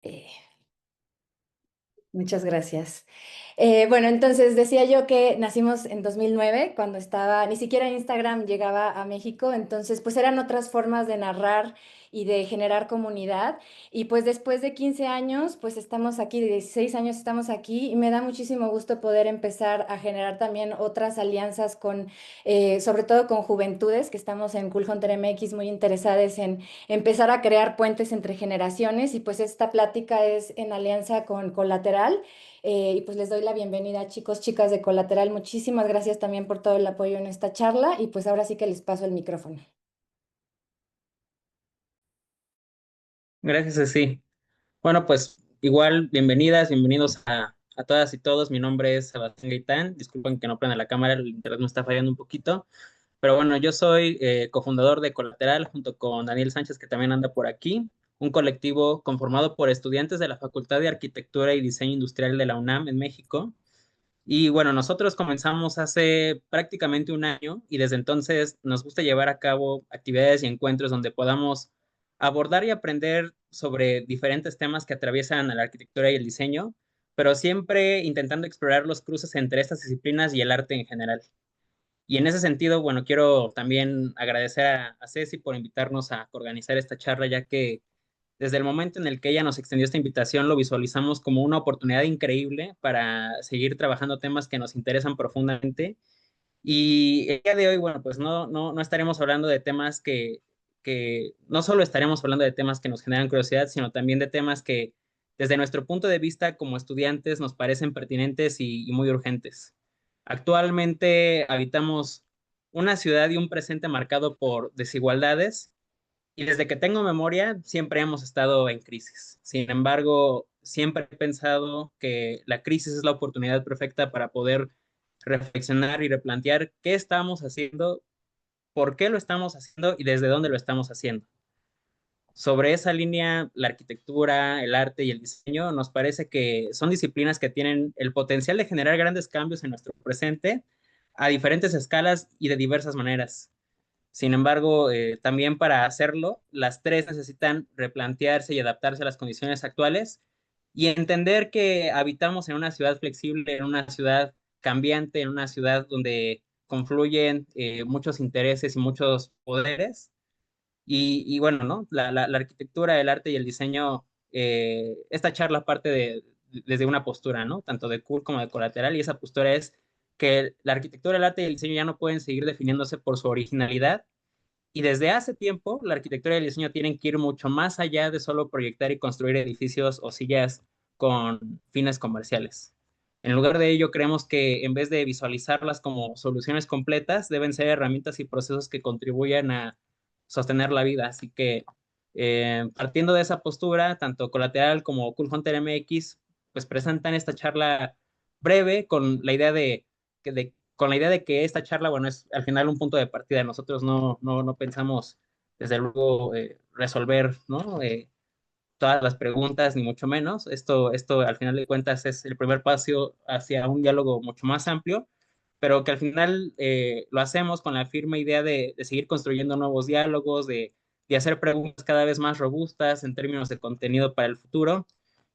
Eh, Muchas gracias. Bueno, entonces decía yo que nacimos en 2009, cuando ni siquiera Instagram llegaba a México, entonces pues eran otras formas de narrar y de generar comunidad. Y pues después de 15 años, pues estamos aquí, de 16 años estamos aquí y me da muchísimo gusto poder empezar a generar también otras alianzas sobre todo con juventudes, que estamos en Cool Hunter MX muy interesadas en empezar a crear puentes entre generaciones y pues esta plática es en alianza con Colateral. Y pues les doy la bienvenida, chicos, chicas de Colateral. Muchísimas gracias también por todo el apoyo en esta charla y pues ahora sí que les paso el micrófono. Gracias, Ceci. Bueno, pues igual, bienvenidas, bienvenidos a todas y todos. Mi nombre es Sebastián Gaitán. Disculpen que no prenda la cámara, el internet me está fallando un poquito. Pero bueno, yo soy cofundador de Colateral junto con Daniel Sánchez, que también anda por aquí, un colectivo conformado por estudiantes de la Facultad de Arquitectura y Diseño Industrial de la UNAM en México. Y bueno, nosotros comenzamos hace prácticamente un año y desde entonces nos gusta llevar a cabo actividades y encuentros donde podamos abordar y aprender sobre diferentes temas que atraviesan a la arquitectura y el diseño, pero siempre intentando explorar los cruces entre estas disciplinas y el arte en general. Y en ese sentido, bueno, quiero también agradecer a Ceci por invitarnos a organizar esta charla, ya que desde el momento en el que ella nos extendió esta invitación, lo visualizamos como una oportunidad increíble para seguir trabajando temas que nos interesan profundamente. Y el día de hoy, bueno, pues no estaremos hablando de temas que no solo estaremos hablando de temas que nos generan curiosidad, sino también de temas que desde nuestro punto de vista como estudiantes nos parecen pertinentes y muy urgentes. Actualmente habitamos una ciudad y un presente marcado por desigualdades y desde que tengo memoria, siempre hemos estado en crisis. Sin embargo, siempre he pensado que la crisis es la oportunidad perfecta para poder reflexionar y replantear qué estamos haciendo, por qué lo estamos haciendo y desde dónde lo estamos haciendo. Sobre esa línea, la arquitectura, el arte y el diseño nos parece que son disciplinas que tienen el potencial de generar grandes cambios en nuestro presente a diferentes escalas y de diversas maneras. Sin embargo, también para hacerlo, las tres necesitan replantearse y adaptarse a las condiciones actuales y entender que habitamos en una ciudad flexible, en una ciudad cambiante, en una ciudad donde confluyen muchos intereses y muchos poderes. Y bueno, ¿no? La arquitectura, el arte y el diseño, esta charla parte desde una postura, ¿no? Tanto de Cool como de Colateral, y esa postura es que la arquitectura, el arte y el diseño ya no pueden seguir definiéndose por su originalidad y desde hace tiempo, la arquitectura y el diseño tienen que ir mucho más allá de solo proyectar y construir edificios o sillas con fines comerciales. En lugar de ello, creemos que en vez de visualizarlas como soluciones completas, deben ser herramientas y procesos que contribuyan a sostener la vida. Así que, partiendo de esa postura, tanto Colateral como Cool Hunter MX, pues presentan esta charla breve con la idea con la idea de que esta charla, bueno, es al final un punto de partida. Nosotros no pensamos, desde luego, resolver, ¿no? Todas las preguntas, ni mucho menos. Esto, al final de cuentas, es el primer paso hacia un diálogo mucho más amplio, pero que al final lo hacemos con la firme idea de seguir construyendo nuevos diálogos, de hacer preguntas cada vez más robustas en términos de contenido para el futuro.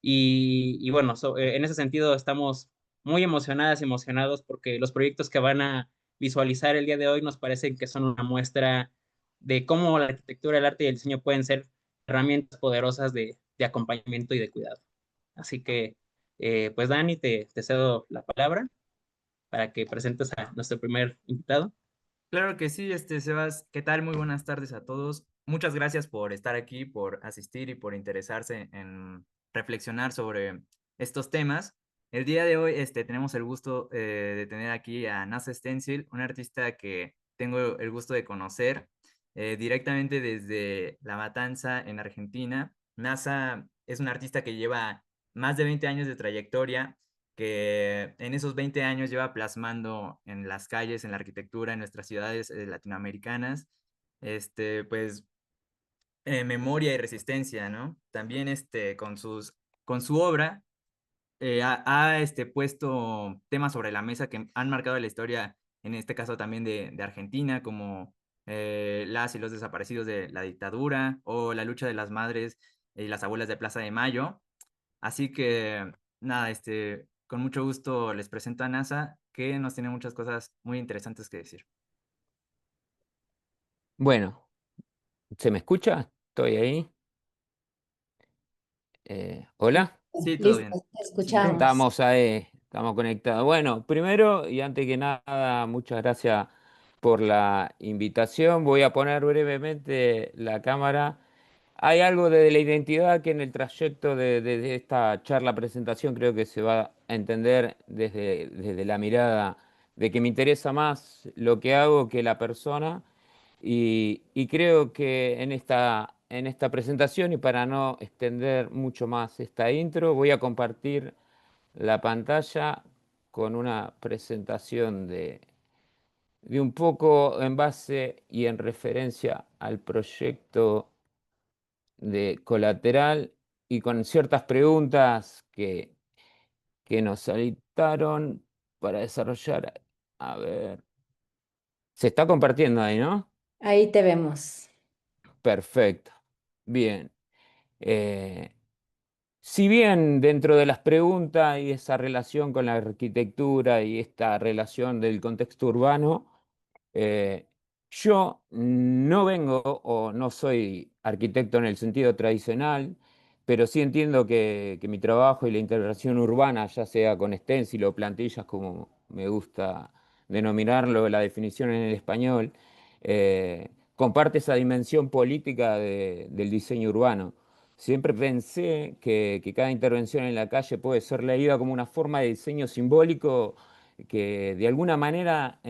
Y bueno, en ese sentido estamos muy emocionadas y emocionados porque los proyectos que van a visualizar el día de hoy nos parecen que son una muestra de cómo la arquitectura, el arte y el diseño pueden ser herramientas poderosas de acompañamiento y de cuidado. Así que, pues Dani, te cedo la palabra para que presentes a nuestro primer invitado. Claro que sí, Sebas, ¿qué tal? Muy buenas tardes a todos. Muchas gracias por estar aquí, por asistir y por interesarse en reflexionar sobre estos temas. El día de hoy, tenemos el gusto de tener aquí a NASA Stencil, un artista que tengo el gusto de conocer directamente desde La Matanza en Argentina. NASA es un artista que lleva más de 20 años de trayectoria, que en esos 20 años lleva plasmando en las calles, en la arquitectura, en nuestras ciudades latinoamericanas, pues, memoria y resistencia, ¿no? También, con su obra, puesto temas sobre la mesa que han marcado la historia, en este caso también de Argentina, como las y los desaparecidos de la dictadura o la lucha de las madres y las abuelas de Plaza de Mayo. Así que, nada, con mucho gusto les presento a NASA, que nos tiene muchas cosas muy interesantes que decir. Bueno, ¿se me escucha? ¿Estoy ahí? ¿Hola? Sí, todo bien. Listo, te Sí, sí. escuchamos. Estamos conectados. Bueno, primero y antes que nada, muchas gracias por la invitación. Voy a poner brevemente la cámara. Hay algo de la identidad que en el trayecto de esta charla presentación creo que se va a entender desde la mirada de que me interesa más lo que hago que la persona. Y creo que en esta presentación, y para no extender mucho más esta intro, voy a compartir la pantalla con una presentación de un poco en base y en referencia al proyecto de Colateral y con ciertas preguntas que nos solicitaron para desarrollar. A ver, se está compartiendo ahí, ¿no? Ahí te vemos. Perfecto. Bien. Eh, si bien dentro de las preguntas y esa relación con la arquitectura y esta relación del contexto urbano, eh, yo no vengo o no soy arquitecto en el sentido tradicional, pero sí entiendo que mi trabajo y la integración urbana, ya sea con stencil o plantillas, como me gusta denominarlo, la definición en el español, comparte esa dimensión política del diseño urbano. Siempre pensé que cada intervención en la calle puede ser leída como una forma de diseño simbólico que de alguna manera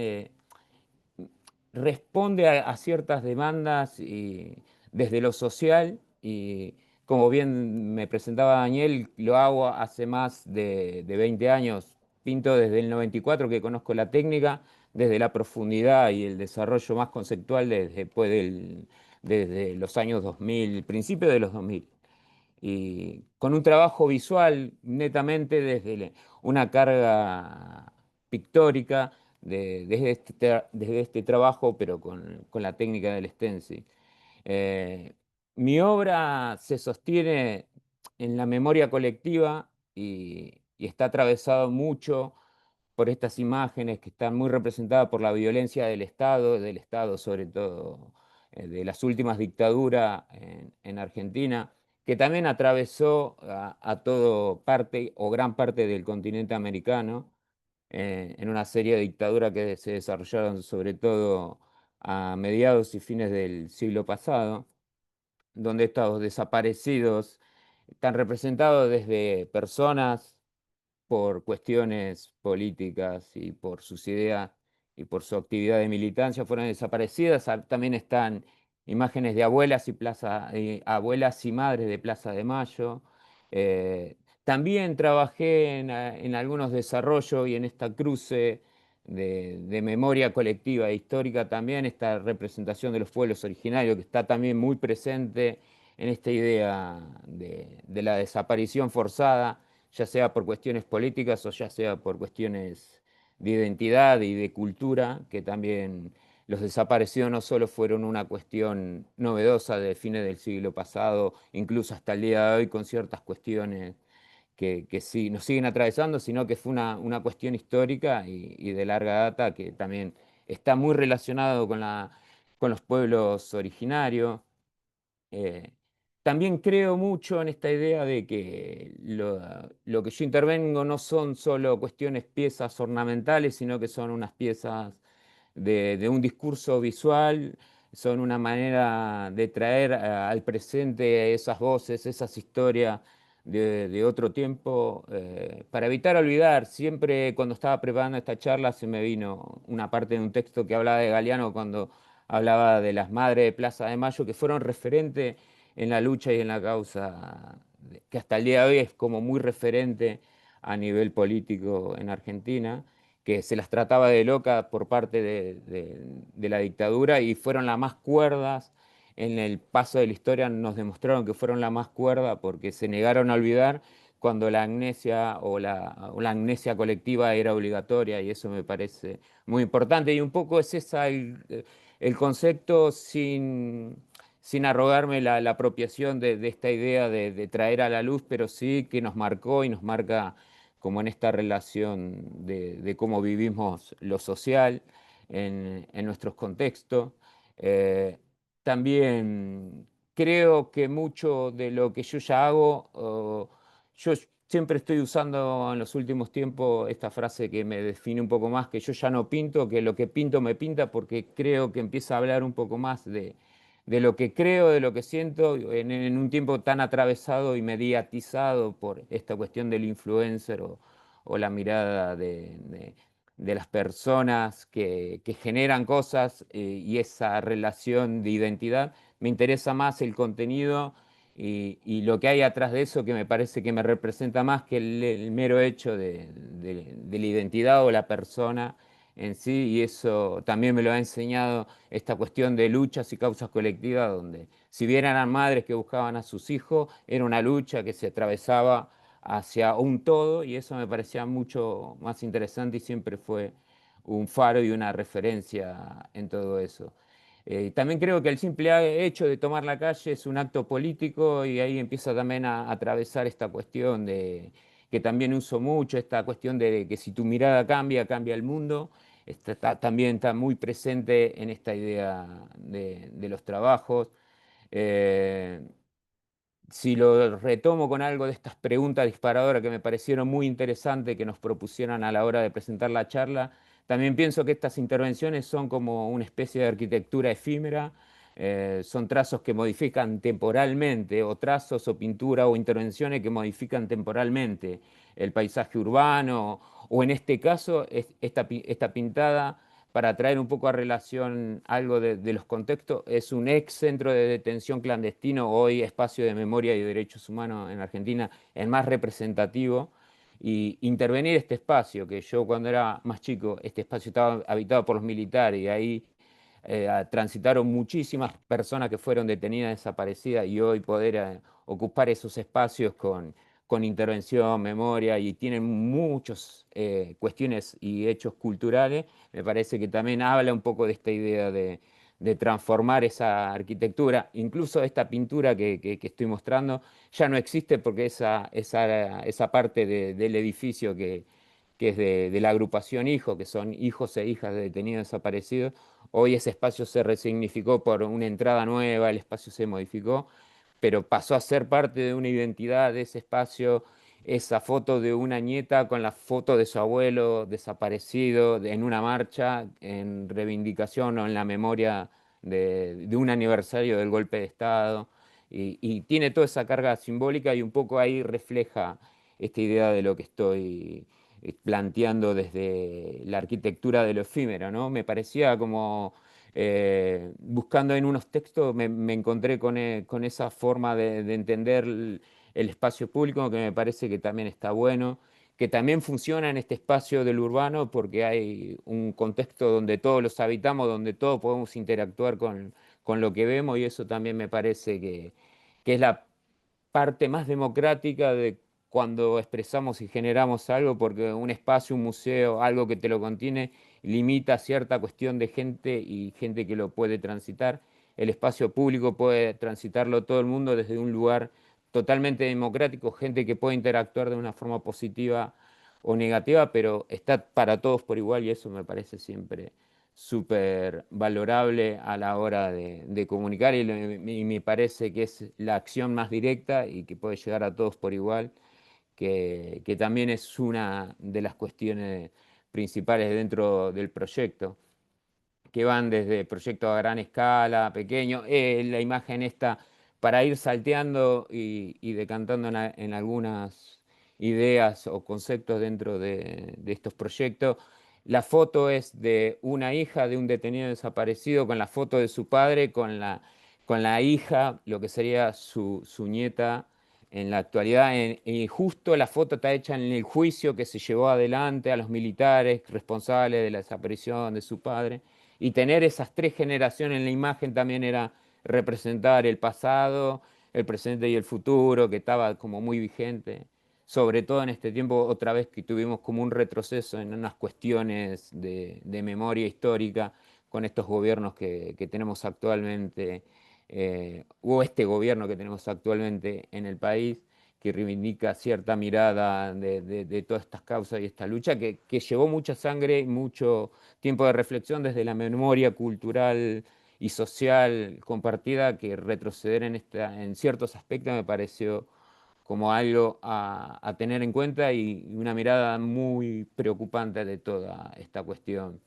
responde a ciertas demandas y, desde lo social y como bien me presentaba Daniel, lo hago hace más de 20 años, pinto desde el 94 que conozco la técnica, desde la profundidad y el desarrollo más conceptual desde los años 2000, principio de los 2000 y con un trabajo visual netamente una carga pictórica desde este trabajo, pero con la técnica del stencil. Eh, Mi obra se sostiene en la memoria colectiva y está atravesado mucho por estas imágenes que están muy representadas por la violencia del Estado sobre todo, de las últimas dictaduras en Argentina, que también atravesó a todo parte o gran parte del continente americano, en una serie de dictaduras que se desarrollaron sobre todo a mediados y fines del siglo pasado, donde estos desaparecidos están representados desde personas por cuestiones políticas y por sus ideas y por su actividad de militancia fueron desaparecidas. También están imágenes de abuelas y madres de Plaza de Mayo. Eh, También trabajé en algunos desarrollos y en esta cruce de memoria colectiva e histórica también, esta representación de los pueblos originarios que está también muy presente en esta idea de la desaparición forzada, ya sea por cuestiones políticas o ya sea por cuestiones de identidad y de cultura, que también los desaparecidos no solo fueron una cuestión novedosa de fines del siglo pasado, incluso hasta el día de hoy con ciertas cuestiones que sí, nos siguen atravesando, sino que fue una cuestión histórica y de larga data que también está muy relacionado con los pueblos originarios. Eh, También creo mucho en esta idea de que lo que yo intervengo no son solo cuestiones, piezas ornamentales, sino que son unas piezas de un discurso visual, son una manera de traer al presente esas voces, esas historias de otro tiempo, para evitar olvidar. Siempre cuando estaba preparando esta charla se me vino una parte de un texto que hablaba de Galeano cuando hablaba de las madres de Plaza de Mayo, que fueron referentes en la lucha y en la causa, que hasta el día de hoy es como muy referente a nivel político en Argentina, que se las trataba de loca por parte de la dictadura y fueron las más cuerdas. En el paso de la historia nos demostraron que fueron la más cuerda porque se negaron a olvidar cuando la amnesia o la amnesia colectiva era obligatoria y eso me parece muy importante. Y un poco es esa el concepto sin arrogarme la apropiación de esta idea de traer a la luz, pero sí que nos marcó y nos marca como en esta relación de cómo vivimos lo social en nuestros contextos. Eh, También creo que mucho de lo que yo ya hago, yo siempre estoy usando en los últimos tiempos esta frase que me define un poco más, que yo ya no pinto, que lo que pinto me pinta, porque creo que empieza a hablar un poco más de lo que creo, de lo que siento, en un tiempo tan atravesado y mediatizado por esta cuestión del influencer o la mirada de las personas que generan cosas y esa relación de identidad. Me interesa más el contenido y lo que hay atrás de eso, que me parece que me representa más que el mero hecho de la identidad o la persona en sí, y eso también me lo ha enseñado esta cuestión de luchas y causas colectivas, donde si bien eran madres que buscaban a sus hijos, era una lucha que se atravesaba hacia un todo, y eso me parecía mucho más interesante y siempre fue un faro y una referencia en todo eso. También creo que el simple hecho de tomar la calle es un acto político, y ahí empieza también a atravesar esta cuestión de que también uso mucho, esta cuestión de que si tu mirada cambia, cambia el mundo. También está muy presente en esta idea de los trabajos. Eh, si lo retomo con algo de estas preguntas disparadoras que me parecieron muy interesantes que nos propusieran a la hora de presentar la charla, también pienso que estas intervenciones son como una especie de arquitectura efímera, son trazos que modifican temporalmente, o trazos o pintura o intervenciones que modifican temporalmente el paisaje urbano, o en este caso esta pintada, para traer un poco a relación algo de los contextos, es un ex centro de detención clandestino, hoy espacio de memoria y derechos humanos en Argentina, el más representativo. Y intervenir este espacio, que yo cuando era más chico, este espacio estaba habitado por los militares, y ahí transitaron muchísimas personas que fueron detenidas, desaparecidas, y hoy poder ocupar esos espacios con intervención, memoria, y tienen muchas cuestiones y hechos culturales. Me parece que también habla un poco de esta idea de transformar esa arquitectura. Incluso esta pintura que estoy mostrando ya no existe, porque esa parte del edificio que es de la agrupación Hijo, que son hijos e hijas de detenidos desaparecidos, hoy ese espacio se resignificó por una entrada nueva, el espacio se modificó, pero pasó a ser parte de una identidad de ese espacio, esa foto de una nieta con la foto de su abuelo desaparecido en una marcha en reivindicación o en la memoria de un aniversario del golpe de Estado, y tiene toda esa carga simbólica, y un poco ahí refleja esta idea de lo que estoy planteando desde la arquitectura de lo efímero, ¿no? Me parecía como buscando en unos textos, me encontré con esa forma de entender el espacio público, que me parece que también está bueno, que también funciona en este espacio del urbano, porque hay un contexto donde todos los habitamos, donde todos podemos interactuar con lo que vemos, y eso también me parece que es la parte más democrática de cuando expresamos y generamos algo, porque un espacio, un museo, algo que te lo contiene, limita cierta cuestión de gente y gente que lo puede transitar. El espacio público puede transitarlo todo el mundo desde un lugar totalmente democrático, gente que puede interactuar de una forma positiva o negativa, pero está para todos por igual, y eso me parece siempre súper valorable a la hora de comunicar, y me parece que es la acción más directa y que puede llegar a todos por igual, que también es una de las cuestiones principales dentro del proyecto, que van desde proyectos a gran escala, pequeños, la imagen esta para ir salteando y decantando en algunas ideas o conceptos dentro de estos proyectos. La foto es de una hija de un detenido desaparecido con la foto de su padre, con la hija, lo que sería su nieta en la actualidad. Y justo la foto está hecha en el juicio que se llevó adelante a los militares responsables de la desaparición de su padre. Y tener esas tres generaciones en la imagen también era representar el pasado, el presente y el futuro, que estaba como muy vigente, sobre todo en este tiempo, otra vez que tuvimos como un retroceso en unas cuestiones de memoria histórica con estos gobiernos que tenemos actualmente o este gobierno que tenemos actualmente en el país, que reivindica cierta mirada de todas estas causas y esta lucha, que llevó mucha sangre y mucho tiempo de reflexión desde la memoria cultural y social compartida, que retroceder en ciertos aspectos me pareció como algo a tener en cuenta y una mirada muy preocupante de toda esta cuestión.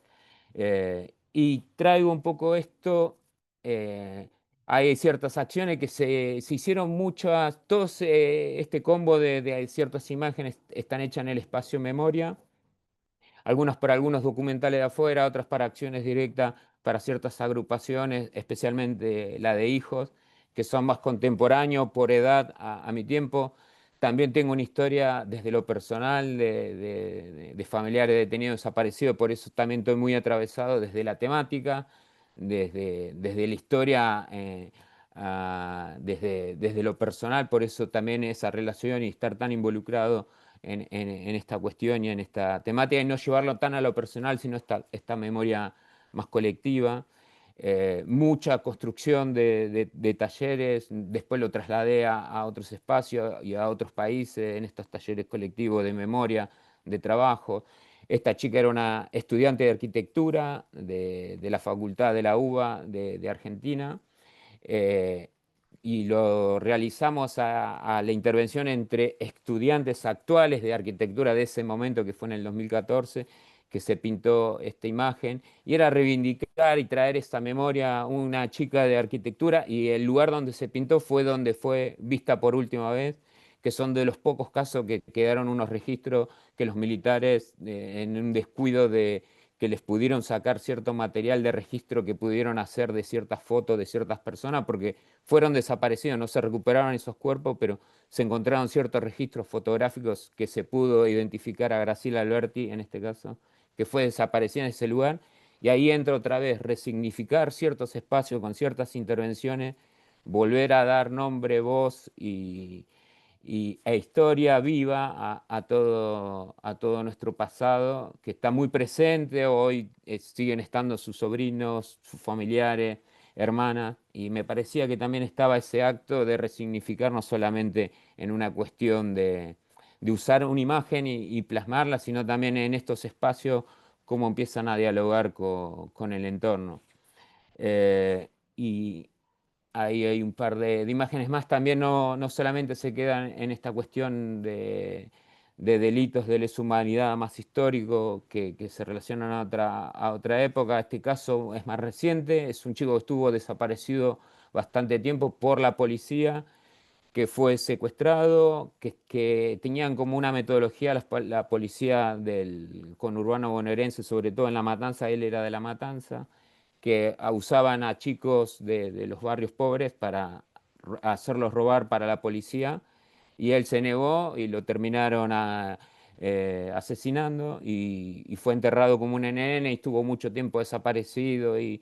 Y traigo un poco esto, eh, hay ciertas acciones que se hicieron muchas, todos este combo de ciertas imágenes están hechas en el espacio memoria, algunas para algunos documentales de afuera, otras para acciones directas para ciertas agrupaciones, especialmente la de hijos, que son más contemporáneos por edad a mi tiempo. También tengo una historia desde lo personal de familiares detenidos desaparecidos, por eso también estoy muy atravesado desde la temática, desde la historia, desde lo personal, por eso también esa relación y estar tan involucrado en esta cuestión y en esta temática y no llevarlo tan a lo personal, sino esta memoria más colectiva. Mucha construcción de talleres, después lo trasladé a otros espacios y a otros países en estos talleres colectivos de memoria, de trabajo. Esta chica era una estudiante de arquitectura de la Facultad de la UBA de Argentina. eh, y lo realizamos a la intervención entre estudiantes actuales de arquitectura de ese momento, que fue en el 2014, que se pintó esta imagen, y era reivindicar y traer esta memoria a una chica de arquitectura, y el lugar donde se pintó fue donde fue vista por última vez, que son de los pocos casos que quedaron unos registros que los militares, en un descuido que les pudieron sacar cierto material de registro que pudieron hacer de ciertas fotos de ciertas personas, porque fueron desaparecidos, no se recuperaron esos cuerpos, pero se encontraron ciertos registros fotográficos que se pudo identificar a Graciela Alberti, en este caso, que fue desaparecida en ese lugar, y ahí entra otra vez resignificar ciertos espacios con ciertas intervenciones, volver a dar nombre, voz e historia viva a todo nuestro pasado, que está muy presente, hoy siguen estando sus sobrinos, sus familiares, hermanas, y me parecía que también estaba ese acto de resignificar no solamente en una cuestión de usar una imagen y plasmarla, sino también en estos espacios cómo empiezan a dialogar con el entorno. Y ahí hay un par de imágenes más, también no solamente se quedan en esta cuestión de delitos de lesa humanidad más histórico que se relacionan a otra época. Este caso es más reciente, es un chico que estuvo desaparecido bastante tiempo por la policía, que fue secuestrado, que tenían como una metodología la policía del conurbano bonaerense, sobre todo en La Matanza, él era de La Matanza, que abusaban a chicos de los barrios pobres para hacerlos robar para la policía, y él se negó y lo terminaron asesinando y fue enterrado como un nene y estuvo mucho tiempo desaparecido y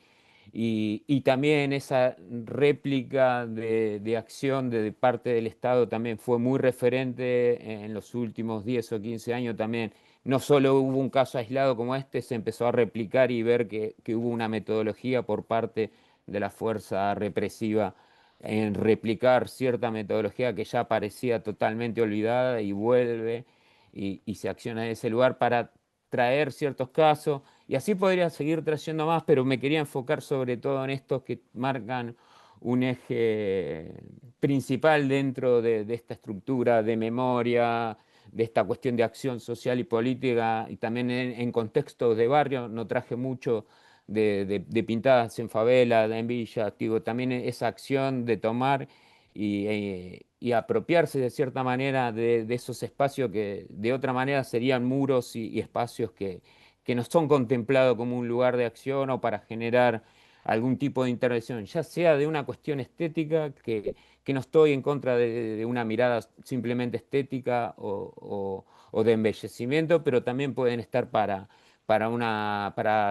también esa réplica de acción de parte del Estado también fue muy referente en los últimos 10 o 15 años también. No solo hubo un caso aislado como este, se empezó a replicar y ver que hubo una metodología por parte de la fuerza represiva en replicar cierta metodología que ya parecía totalmente olvidada y vuelve y se acciona en ese lugar para traer ciertos casos. Y así podría seguir trayendo más, pero me quería enfocar sobre todo en estos que marcan un eje principal dentro de esta estructura de memoria, de esta cuestión de acción social y política, y también en contextos de barrio. No traje mucho de pintadas en favela, en villa, digo, también esa acción de tomar y apropiarse de cierta manera de esos espacios que de otra manera serían muros y espacios que no son contemplados como un lugar de acción o para generar algún tipo de intervención, ya sea de una cuestión estética, que no estoy en contra de una mirada simplemente estética o de embellecimiento, pero también pueden estar para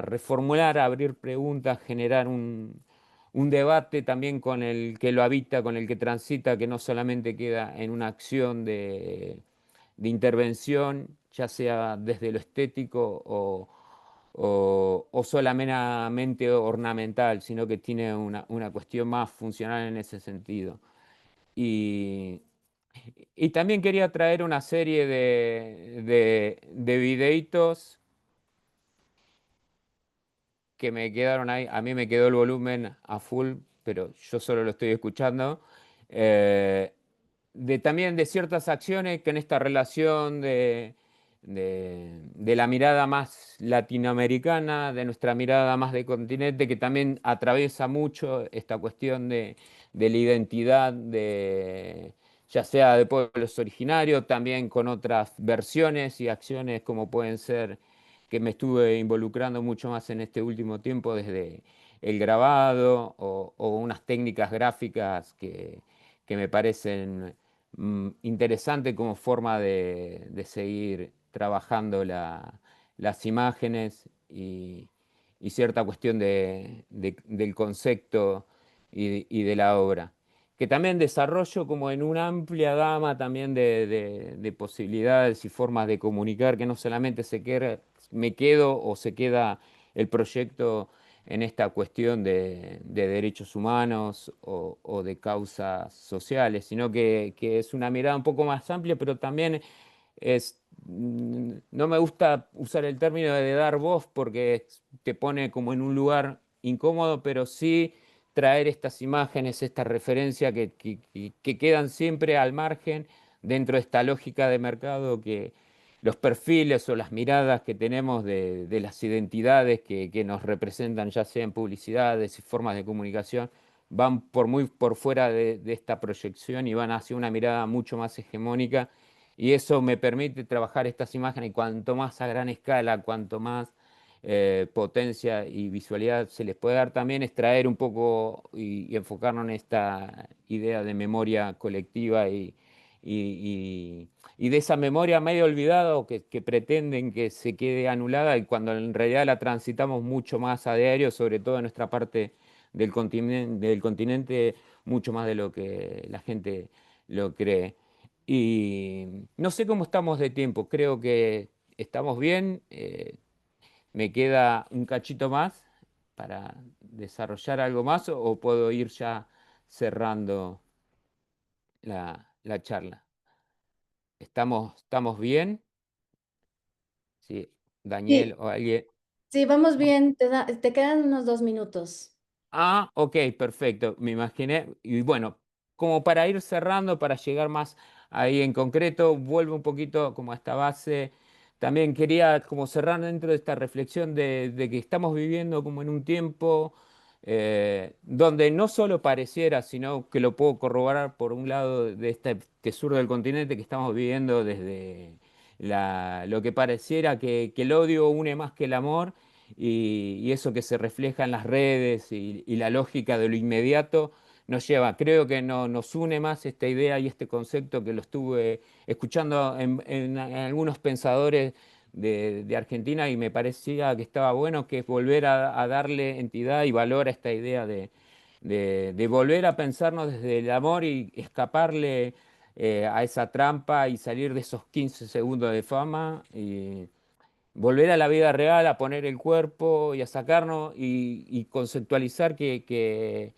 reformular, abrir preguntas, generar un debate también con el que lo habita, con el que transita, que no solamente queda en una acción de intervención, ya sea desde lo estético o solamente ornamental, sino que tiene una cuestión más funcional en ese sentido. Y, y también quería traer una serie de videitos que me quedaron ahí. A mí me quedó el volumen a full, pero yo solo lo estoy escuchando. Eh, también de ciertas acciones que en esta relación de la mirada más latinoamericana, de nuestra mirada más de continente, que también atraviesa mucho esta cuestión de la identidad ya sea de pueblos originarios, también con otras versiones y acciones como pueden ser, que me estuve involucrando mucho más en este último tiempo, desde el grabado o unas técnicas gráficas que me parecen interesantes como forma de seguir trabajando las imágenes y cierta cuestión del concepto y de la obra, que también desarrollo como en una amplia gama también de posibilidades y formas de comunicar, que no solamente me quedo o se queda el proyecto en esta cuestión de derechos humanos o de causas sociales, sino que es una mirada un poco más amplia, pero también no me gusta usar el término de dar voz porque te pone como en un lugar incómodo, pero sí traer estas imágenes, esta referencia que quedan siempre al margen dentro de esta lógica de mercado, que los perfiles o las miradas que tenemos de las identidades que nos representan, ya sea en publicidades y formas de comunicación, van muy por fuera de esta proyección y van hacia una mirada mucho más hegemónica, y eso me permite trabajar estas imágenes, y cuanto más a gran escala, cuanto más potencia y visualidad se les puede dar, también extraer un poco y enfocarnos en esta idea de memoria colectiva y de esa memoria medio olvidada o que pretenden que se quede anulada, y cuando en realidad la transitamos mucho más a diario, sobre todo en nuestra parte del continente, mucho más de lo que la gente lo cree. Y no sé cómo estamos de tiempo, creo que estamos bien. ¿Me queda un cachito más para desarrollar algo más o puedo ir ya cerrando la charla? ¿Estamos bien? Sí, Daniel Sí, o alguien. sí, vamos bien, te quedan unos 2 minutos. Ah, ok, perfecto, me imaginé. Y bueno, como para ir cerrando, para llegar más ahí en concreto, vuelvo un poquito como a esta base. También quería como cerrar dentro de esta reflexión de que estamos viviendo como en un tiempo donde no solo pareciera, sino que lo puedo corroborar por un lado de este sur del continente, que estamos viviendo desde lo que pareciera que el odio une más que el amor, y eso que se refleja en las redes y la lógica de lo inmediato nos lleva, creo que nos une más esta idea y este concepto, que lo estuve escuchando en algunos pensadores de Argentina, y me parecía que estaba bueno, que es volver a darle entidad y valor a esta idea de volver a pensarnos desde el amor y escaparle a esa trampa y salir de esos 15 segundos de fama, y volver a la vida real, a poner el cuerpo y a sacarnos y conceptualizar que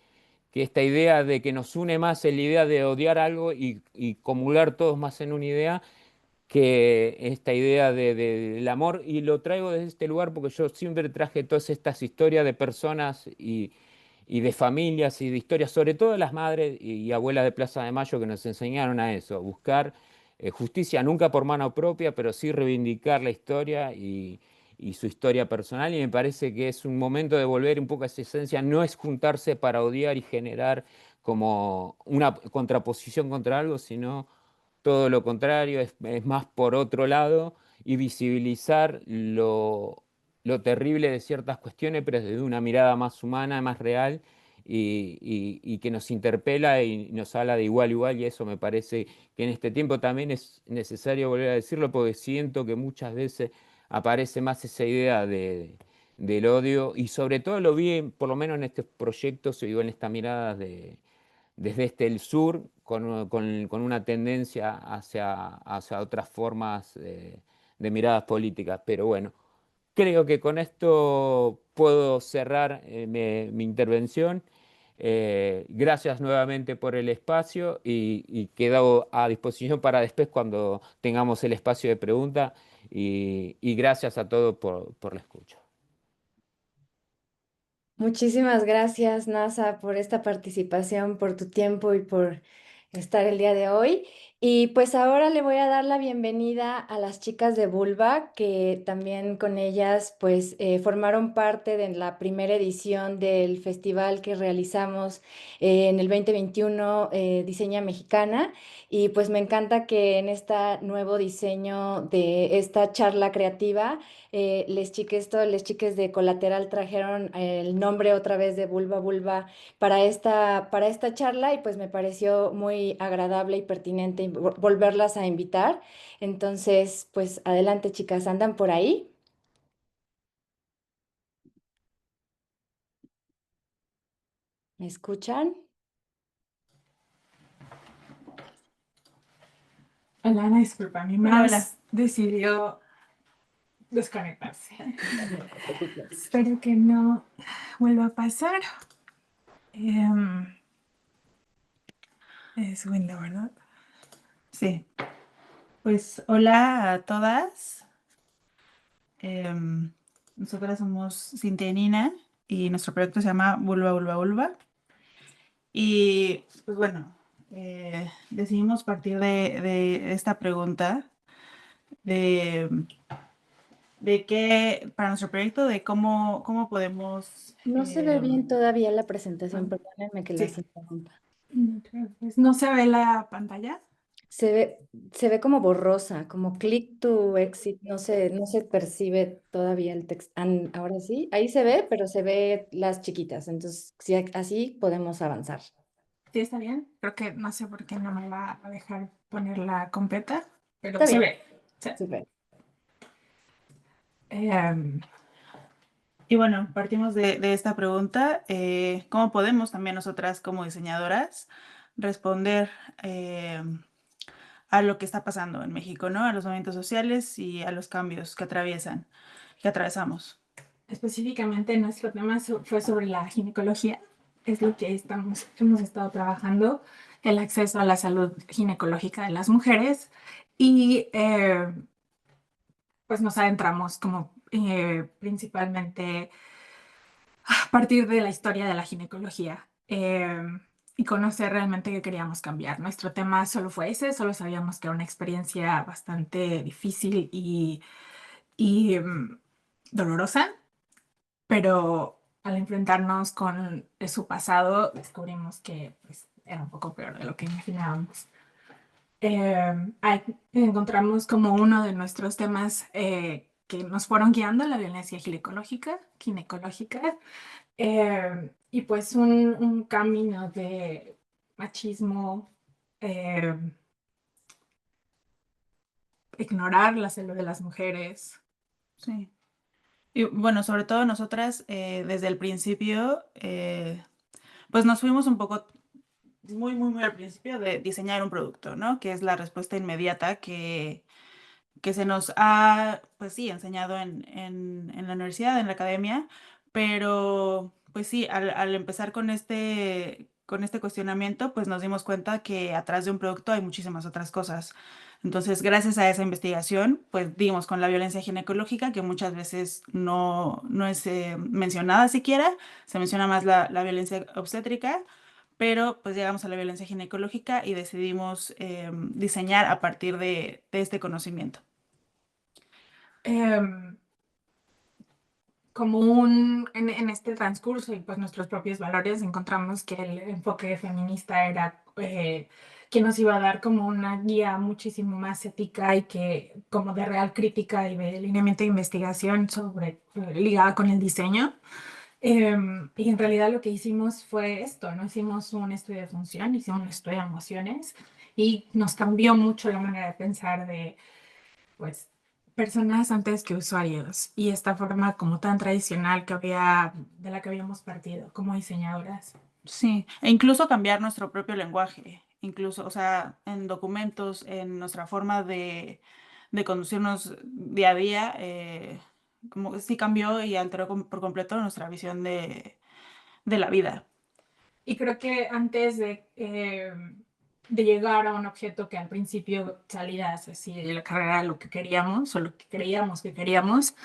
esta idea de que nos une más es la idea de odiar algo y comulgar todos más en una idea, que esta idea del amor. Y lo traigo desde este lugar porque yo siempre traje todas estas historias de personas y de familias y de historias, sobre todo de las madres y abuelas de Plaza de Mayo, que nos enseñaron a eso, a buscar justicia, nunca por mano propia, pero sí reivindicar la historia y su historia personal. Y me parece que es un momento de volver un poco a esa esencia. No es juntarse para odiar y generar como una contraposición contra algo, sino todo lo contrario, es más por otro lado, y visibilizar lo terrible de ciertas cuestiones, pero desde una mirada más humana, más real, y que nos interpela y nos habla de igual a igual. Y eso me parece que en este tiempo también es necesario volver a decirlo, porque siento que muchas veces aparece más esa idea del odio, y sobre todo lo vi, por lo menos en estos proyectos, o digo, en estas miradas desde el sur, con una tendencia hacia otras formas de miradas políticas. Pero bueno, creo que con esto puedo cerrar mi intervención. Gracias nuevamente por el espacio y quedo a disposición para después cuando tengamos el espacio de pregunta y gracias a todos por la escucha. Muchísimas gracias, NASA, por esta participación, por tu tiempo y por estar el día de hoy. Y pues ahora le voy a dar la bienvenida a las chicas de Vulva, que también con ellas pues formaron parte de la primera edición del festival que realizamos en el 2021, Diseña Mexicana. Y pues me encanta que en este nuevo diseño de esta charla creativa les chiques de Colateral trajeron el nombre otra vez de Vulva Vulva para esta charla y pues me pareció muy agradable y pertinente volverlas a invitar. Entonces, pues adelante chicas, ¿andan por ahí? ¿Me escuchan? Hola, Ana, disculpa, mi mouse decidió desconectarse. Espero que no vuelva a pasar. Es Windows, ¿verdad? Sí. Pues hola a todas. Nosotras somos Cintia y Nina y nuestro proyecto se llama Vulva, Vulva, Vulva. Y pues bueno, decidimos partir de esta pregunta de qué, para nuestro proyecto, de cómo podemos... No se ve bien todavía la presentación, perdónenme que las sí. interrumpa. ¿No se ve la pantalla? Se ve como borrosa, como click to exit, no se percibe todavía el texto. Ahora sí, ahí se ve, pero se ve las chiquitas, entonces sí, así podemos avanzar. Sí, está bien. Creo que no sé por qué no me va a dejar ponerla completa, pero Está se bien, ve. Sí. súper. Y bueno, partimos de esta pregunta. ¿Cómo podemos también nosotras como diseñadoras responder a lo que está pasando en México, ¿no? A los movimientos sociales y a los cambios que atravesamos? Específicamente nuestro tema fue sobre la ginecología. Es lo que hemos estado trabajando, el acceso a la salud ginecológica de las mujeres. Y pues nos adentramos como principalmente a partir de la historia de la ginecología y conocer realmente qué queríamos cambiar. Nuestro tema solo fue ese, solo sabíamos que era una experiencia bastante difícil y dolorosa, pero al enfrentarnos con su pasado descubrimos que pues, era un poco peor de lo que imaginábamos. Encontramos como uno de nuestros temas que nos fueron guiando la violencia ginecológica, y pues un camino de machismo, eh, ignorar la salud de las mujeres. Sí. Y bueno, sobre todo nosotras desde el principio, pues nos fuimos un poco muy al principio de diseñar un producto, ¿no? Que es la respuesta inmediata que se nos ha, pues sí, enseñado en la universidad, en la academia, pero pues sí, al empezar con este cuestionamiento, pues nos dimos cuenta que atrás de un producto hay muchísimas otras cosas. Entonces, gracias a esa investigación, pues dimos con la violencia ginecológica, que muchas veces no es mencionada siquiera, se menciona más la violencia obstétrica, pero pues llegamos a la violencia ginecológica y decidimos diseñar a partir de este conocimiento. En este transcurso y pues nuestros propios valores encontramos que el enfoque feminista era que nos iba a dar como una guía muchísimo más ética y que como de real crítica y de lineamiento de investigación sobre ligada con el diseño. Y en realidad lo que hicimos fue esto, no hicimos un estudio de función, hicimos un estudio de emociones y nos cambió mucho la manera de pensar de, pues, personas antes que usuarios y esta forma como tan tradicional de la que habíamos partido como diseñadoras. Sí, e incluso cambiar nuestro propio lenguaje, incluso, o sea, en documentos, en nuestra forma de conducirnos día a día, como que sí cambió y alteró por completo nuestra visión de la vida. Y creo que antes de llegar a un objeto que al principio salías así de la carrera lo que queríamos o lo que creíamos que queríamos,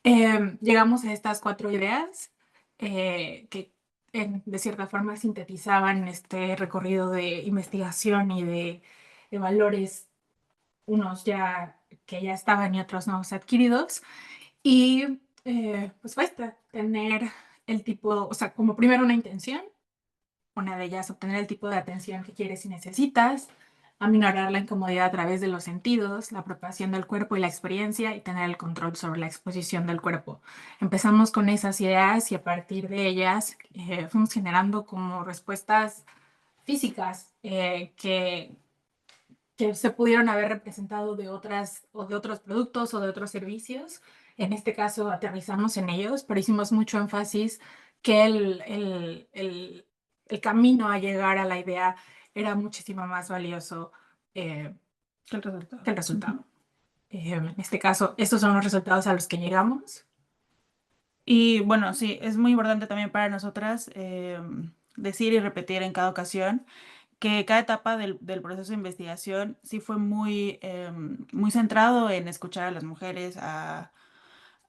llegamos a estas 4 ideas que de cierta forma sintetizaban este recorrido de investigación y de valores, unos ya que ya estaban y otros nuevos adquiridos. Y pues fue tener el tipo, o sea, como primero una intención, una de ellas obtener el tipo de atención que quieres y necesitas, aminorar la incomodidad a través de los sentidos, la apropiación del cuerpo y la experiencia y tener el control sobre la exposición del cuerpo. Empezamos con esas ideas y a partir de ellas fuimos generando como respuestas físicas que se pudieron haber representado de otras o de otros productos o de otros servicios. En este caso aterrizamos en ellos, pero hicimos mucho énfasis que el camino a llegar a la idea era muchísimo más valioso Que el resultado. que el resultado. En este caso, estos son los resultados a los que llegamos. Y bueno, sí, es muy importante también para nosotras decir y repetir en cada ocasión que cada etapa del proceso de investigación sí fue muy, muy centrado en escuchar a las mujeres, a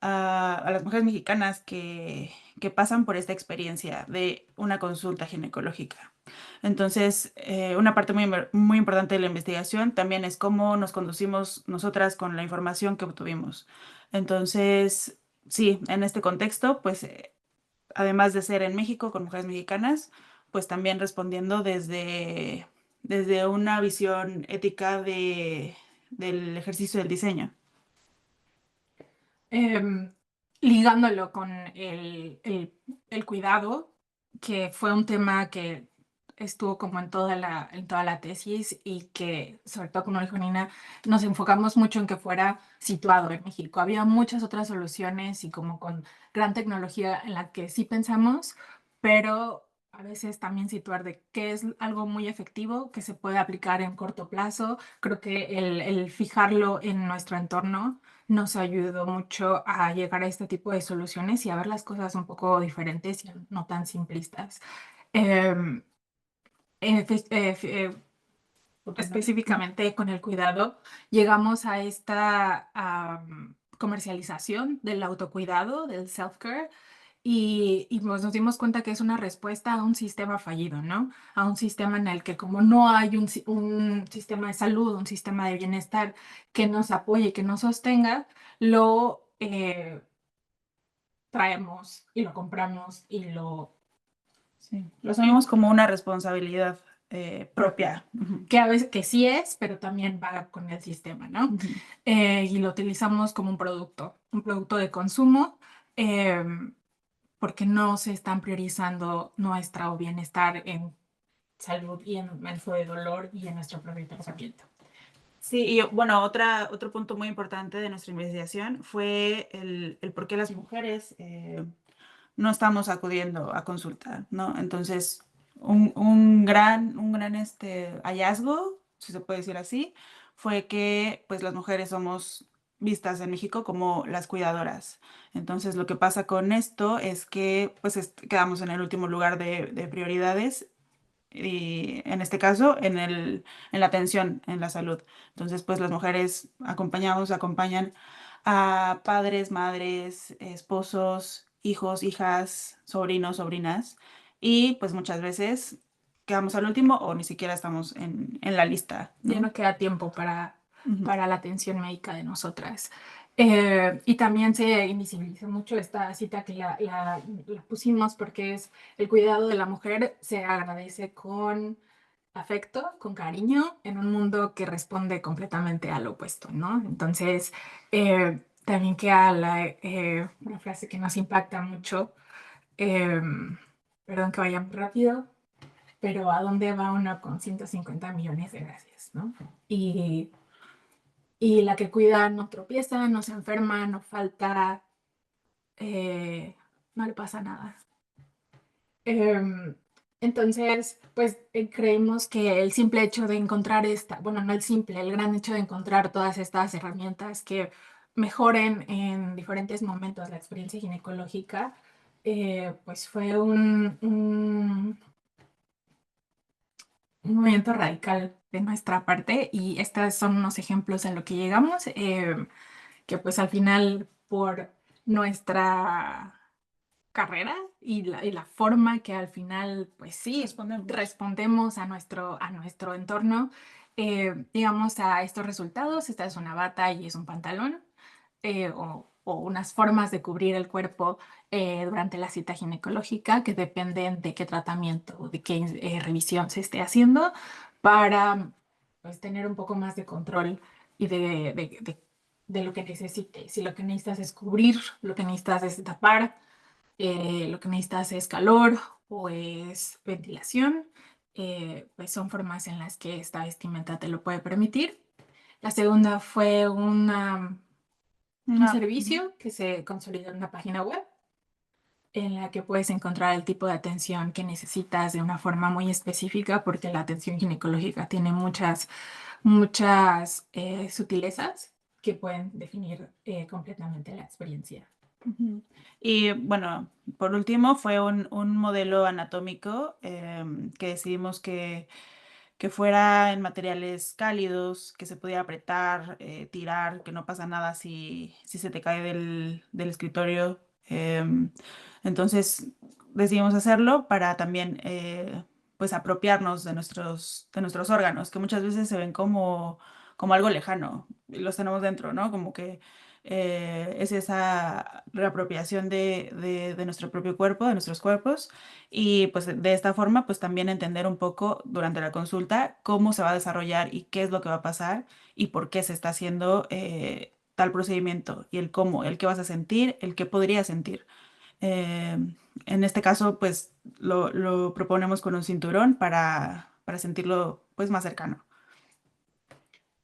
las mujeres mexicanas que pasan por esta experiencia de una consulta ginecológica. Entonces, una parte muy importante de la investigación también es cómo nos conducimos nosotras con la información que obtuvimos. Entonces, sí, en este contexto, pues, además de ser en México con mujeres mexicanas, pues también respondiendo desde una visión ética del ejercicio del diseño. Ligándolo con el cuidado, que fue un tema que estuvo como en toda la tesis y que, sobre todo con Janina, nos enfocamos mucho en que fuera situado en México. Había muchas otras soluciones y como con gran tecnología en la que sí pensamos, pero a veces también situar de qué es algo muy efectivo que se puede aplicar en corto plazo. Creo que el fijarlo en nuestro entorno nos ayudó mucho a llegar a este tipo de soluciones y a ver las cosas un poco diferentes y no tan simplistas. Específicamente con el cuidado, llegamos a esta comercialización del autocuidado, del self-care, y pues nos dimos cuenta que es una respuesta a un sistema fallido, ¿no? A un sistema en el que como no hay un sistema de salud, un sistema de bienestar que nos apoye, que nos sostenga, lo traemos y lo compramos y lo asumimos como una responsabilidad propia. Que a veces que sí es, pero también va con el sistema, ¿no? Y lo utilizamos como un producto de consumo, porque no se están priorizando nuestro bienestar en salud y en momento de dolor y en nuestro propio pensamiento. Sí, y bueno, otro punto muy importante de nuestra investigación fue el por qué las mujeres no estamos acudiendo a consulta, ¿no? Entonces, un gran hallazgo, si se puede decir así, fue que pues las mujeres somos vistas en México como las cuidadoras. Entonces, lo que pasa con esto es que pues quedamos en el último lugar de prioridades y en este caso en la atención, en la salud. Entonces, pues las mujeres acompañan a padres, madres, esposos, hijos, hijas, sobrinos, sobrinas, y pues muchas veces quedamos al último o ni siquiera estamos en la lista, ¿no? Ya no queda tiempo para Ujú. la atención médica de nosotras. Y también se invisibiliza mucho esta cita que la pusimos porque es el cuidado de la mujer se agradece con afecto, con cariño, en un mundo que responde completamente al opuesto, ¿no? Entonces, también queda una frase que nos impacta mucho, perdón que vaya muy rápido, pero ¿a dónde va uno con 150 millones de gracias, ¿no? Y la que cuida no tropieza, no se enferma, no falta, no le pasa nada. Entonces, pues creemos que el simple hecho de encontrar no el simple, el gran hecho de encontrar todas estas herramientas que mejoren en diferentes momentos la experiencia ginecológica, pues fue un movimiento radical de nuestra parte y estos son unos ejemplos a lo que llegamos, que pues al final por nuestra carrera y la forma que al final, pues sí, respondemos a nuestro entorno, digamos, a estos resultados. Esta es una bata y es un pantalón, o unas formas de cubrir el cuerpo durante la cita ginecológica que dependen de qué tratamiento o de qué revisión se esté haciendo para pues, tener un poco más de control y de lo que necesites. Si lo que necesitas es cubrir, lo que necesitas es tapar, lo que necesitas es calor o es ventilación, pues son formas en las que esta vestimenta te lo puede permitir. La segunda fue un servicio que se consolidó en una página web en la que puedes encontrar el tipo de atención que necesitas de una forma muy específica, porque la atención ginecológica tiene muchas sutilezas que pueden definir completamente la experiencia. Y bueno, por último fue un modelo anatómico que decidimos que fuera en materiales cálidos, que se pudiera apretar, tirar, que no pasa nada si se te cae del escritorio. Entonces decidimos hacerlo para también pues apropiarnos de nuestros órganos, que muchas veces se ven como algo lejano, y los tenemos dentro, ¿no? Como que es esa reapropiación de nuestro propio cuerpo, de nuestros cuerpos, y pues de esta forma pues también entender un poco durante la consulta cómo se va a desarrollar y qué es lo que va a pasar y por qué se está haciendo tal procedimiento y el cómo, el qué vas a sentir, el qué podrías sentir. Eh, en este caso pues lo proponemos con un cinturón para sentirlo pues más cercano.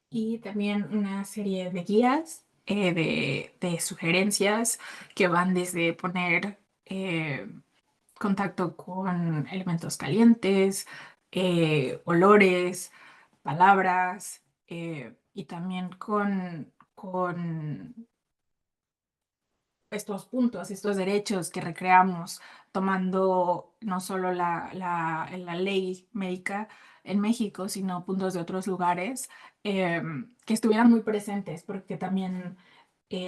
Y también una serie de guías, de sugerencias que van desde poner contacto con elementos calientes, olores, palabras, y también con estos puntos, estos derechos que recreamos tomando no solo la ley médica en México, sino puntos de otros lugares, que estuvieran muy presentes, porque también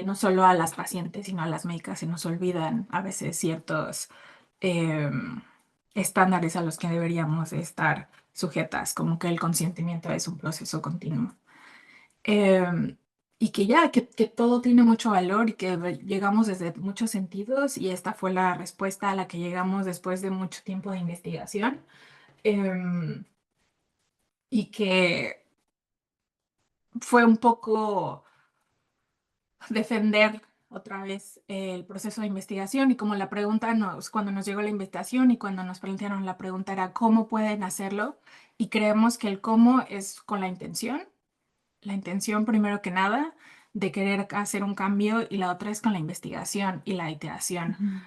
no solo a las pacientes, sino a las médicas se nos olvidan a veces ciertos estándares a los que deberíamos estar sujetas, como que el consentimiento es un proceso continuo. Y que ya, que todo tiene mucho valor y que llegamos desde muchos sentidos y esta fue la respuesta a la que llegamos después de mucho tiempo de investigación. Y que fue un poco defender otra vez el proceso de investigación y como la pregunta cuando nos llegó la invitación y cuando nos plantearon la pregunta era cómo pueden hacerlo y creemos que el cómo es con la intención primero que nada de querer hacer un cambio y la otra es con la investigación y la iteración.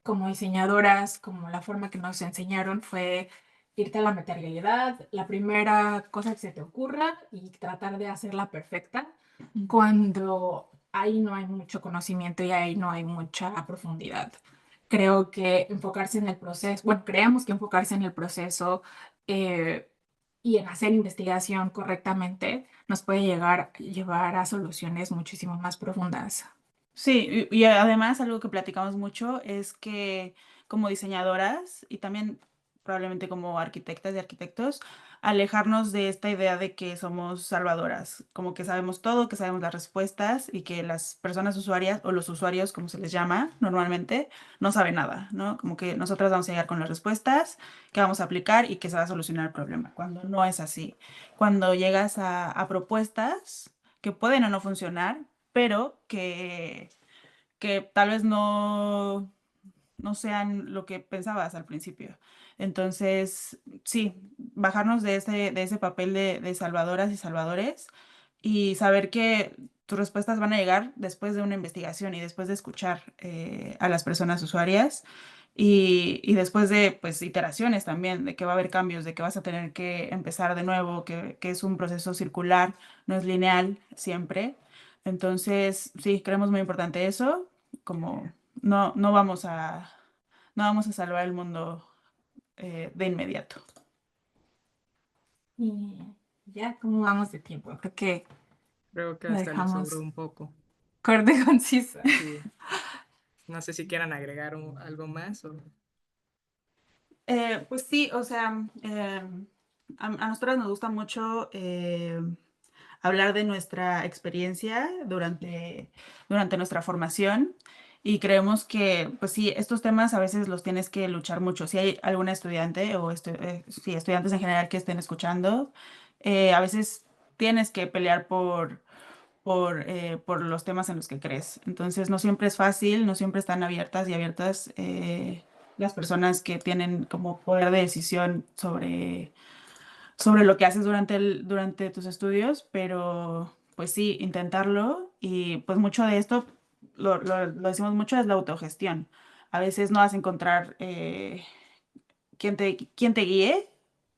Como diseñadoras, como la forma que nos enseñaron fue irte a la materialidad, la primera cosa que se te ocurra y tratar de hacerla perfecta cuando ahí no hay mucho conocimiento y ahí no hay mucha profundidad. Creo que enfocarse en el proceso, bueno, creemos que enfocarse en el proceso y en hacer investigación correctamente nos puede llevar a soluciones muchísimo más profundas. Sí, y además algo que platicamos mucho es que como diseñadoras y también probablemente como arquitectas y arquitectos, alejarnos de esta idea de que somos salvadoras, como que sabemos todo, que sabemos las respuestas y que las personas usuarias o los usuarios, como se les llama normalmente, no saben nada, ¿no? Como que nosotras vamos a llegar con las respuestas que vamos a aplicar y que se va a solucionar el problema, cuando no es así. Cuando llegas a propuestas que pueden o no funcionar, pero que tal vez no sean lo que pensabas al principio. Entonces, sí, bajarnos de ese papel de salvadoras y salvadores y saber que tus respuestas van a llegar después de una investigación y después de escuchar a las personas usuarias y después de pues iteraciones también, de que va a haber cambios, de que vas a tener que empezar de nuevo, que es un proceso circular, no es lineal siempre, Entonces, sí, creemos muy importante eso, como no vamos a salvar el mundo de inmediato. Y ya, ¿cómo vamos de tiempo? Creo que Creo que lo hasta le dejamos sobró un poco. corto y conciso. Sí. No sé si quieran agregar algo más o... Pues sí, o sea, a nosotras nos gusta mucho hablar de nuestra experiencia durante nuestra formación y creemos que, pues sí, estos temas a veces los tienes que luchar mucho. Si hay algún estudiante o sí, estudiantes en general que estén escuchando, a veces tienes que pelear por los temas en los que crees. Entonces, no siempre es fácil, no siempre están abiertas y abiertas las personas que tienen como poder de decisión sobre lo que haces durante tus estudios, pero pues sí, intentarlo y pues mucho de esto, lo decimos mucho, es la autogestión. A veces no vas a encontrar quien te guíe,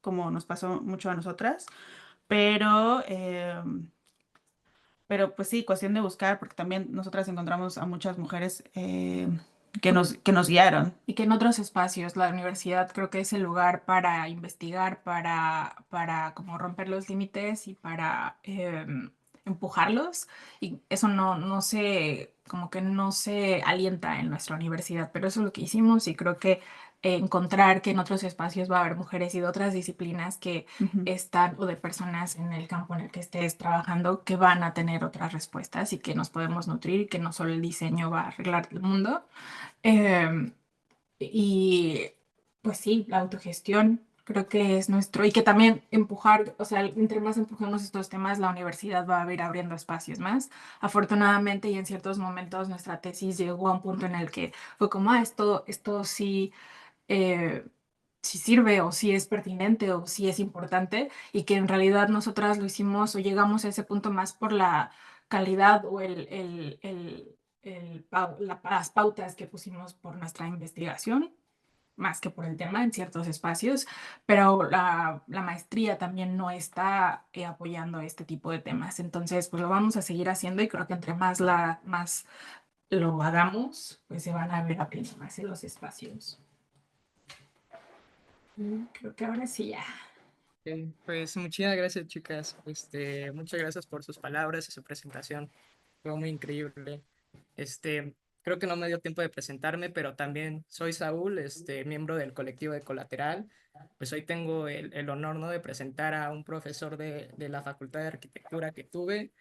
como nos pasó mucho a nosotras, pero... pero pues sí, cuestión de buscar, porque también nosotras encontramos a muchas mujeres que nos guiaron. Y que en otros espacios, la universidad creo que es el lugar para investigar, para como romper los límites y para empujarlos. Y eso no se, como que no se alienta en nuestra universidad, pero eso es lo que hicimos y creo que encontrar que en otros espacios va a haber mujeres y de otras disciplinas que Ujú. están o de personas en el campo en el que estés trabajando que van a tener otras respuestas y que nos podemos nutrir y que no solo el diseño va a arreglar el mundo. Em, y pues sí, la autogestión creo que es nuestro, y que también empujar, o sea, entre más empujemos estos temas, la universidad va a ir abriendo espacios más. Afortunadamente, y en ciertos momentos nuestra tesis llegó a un punto en el que fue como, esto sí, eh, sí sirve o sí es pertinente o sí es importante, y que en realidad nosotras lo hicimos o llegamos a ese punto más por la calidad o las pautas que pusimos por nuestra investigación, más que por el tema en ciertos espacios, pero la maestría también no está apoyando este tipo de temas. Entonces, pues lo vamos a seguir haciendo y creo que entre más lo hagamos, pues se van a ver abriendo más en los espacios. Creo que ahora sí ya. Pues muchas gracias, chicas. Muchas gracias por sus palabras y su presentación. Fue muy increíble. Creo que no me dio tiempo de presentarme, pero también soy Saúl, miembro del colectivo de Colateral. Pues hoy tengo el honor, ¿no?, de presentar a un profesor de la Facultad de Arquitectura que tuve,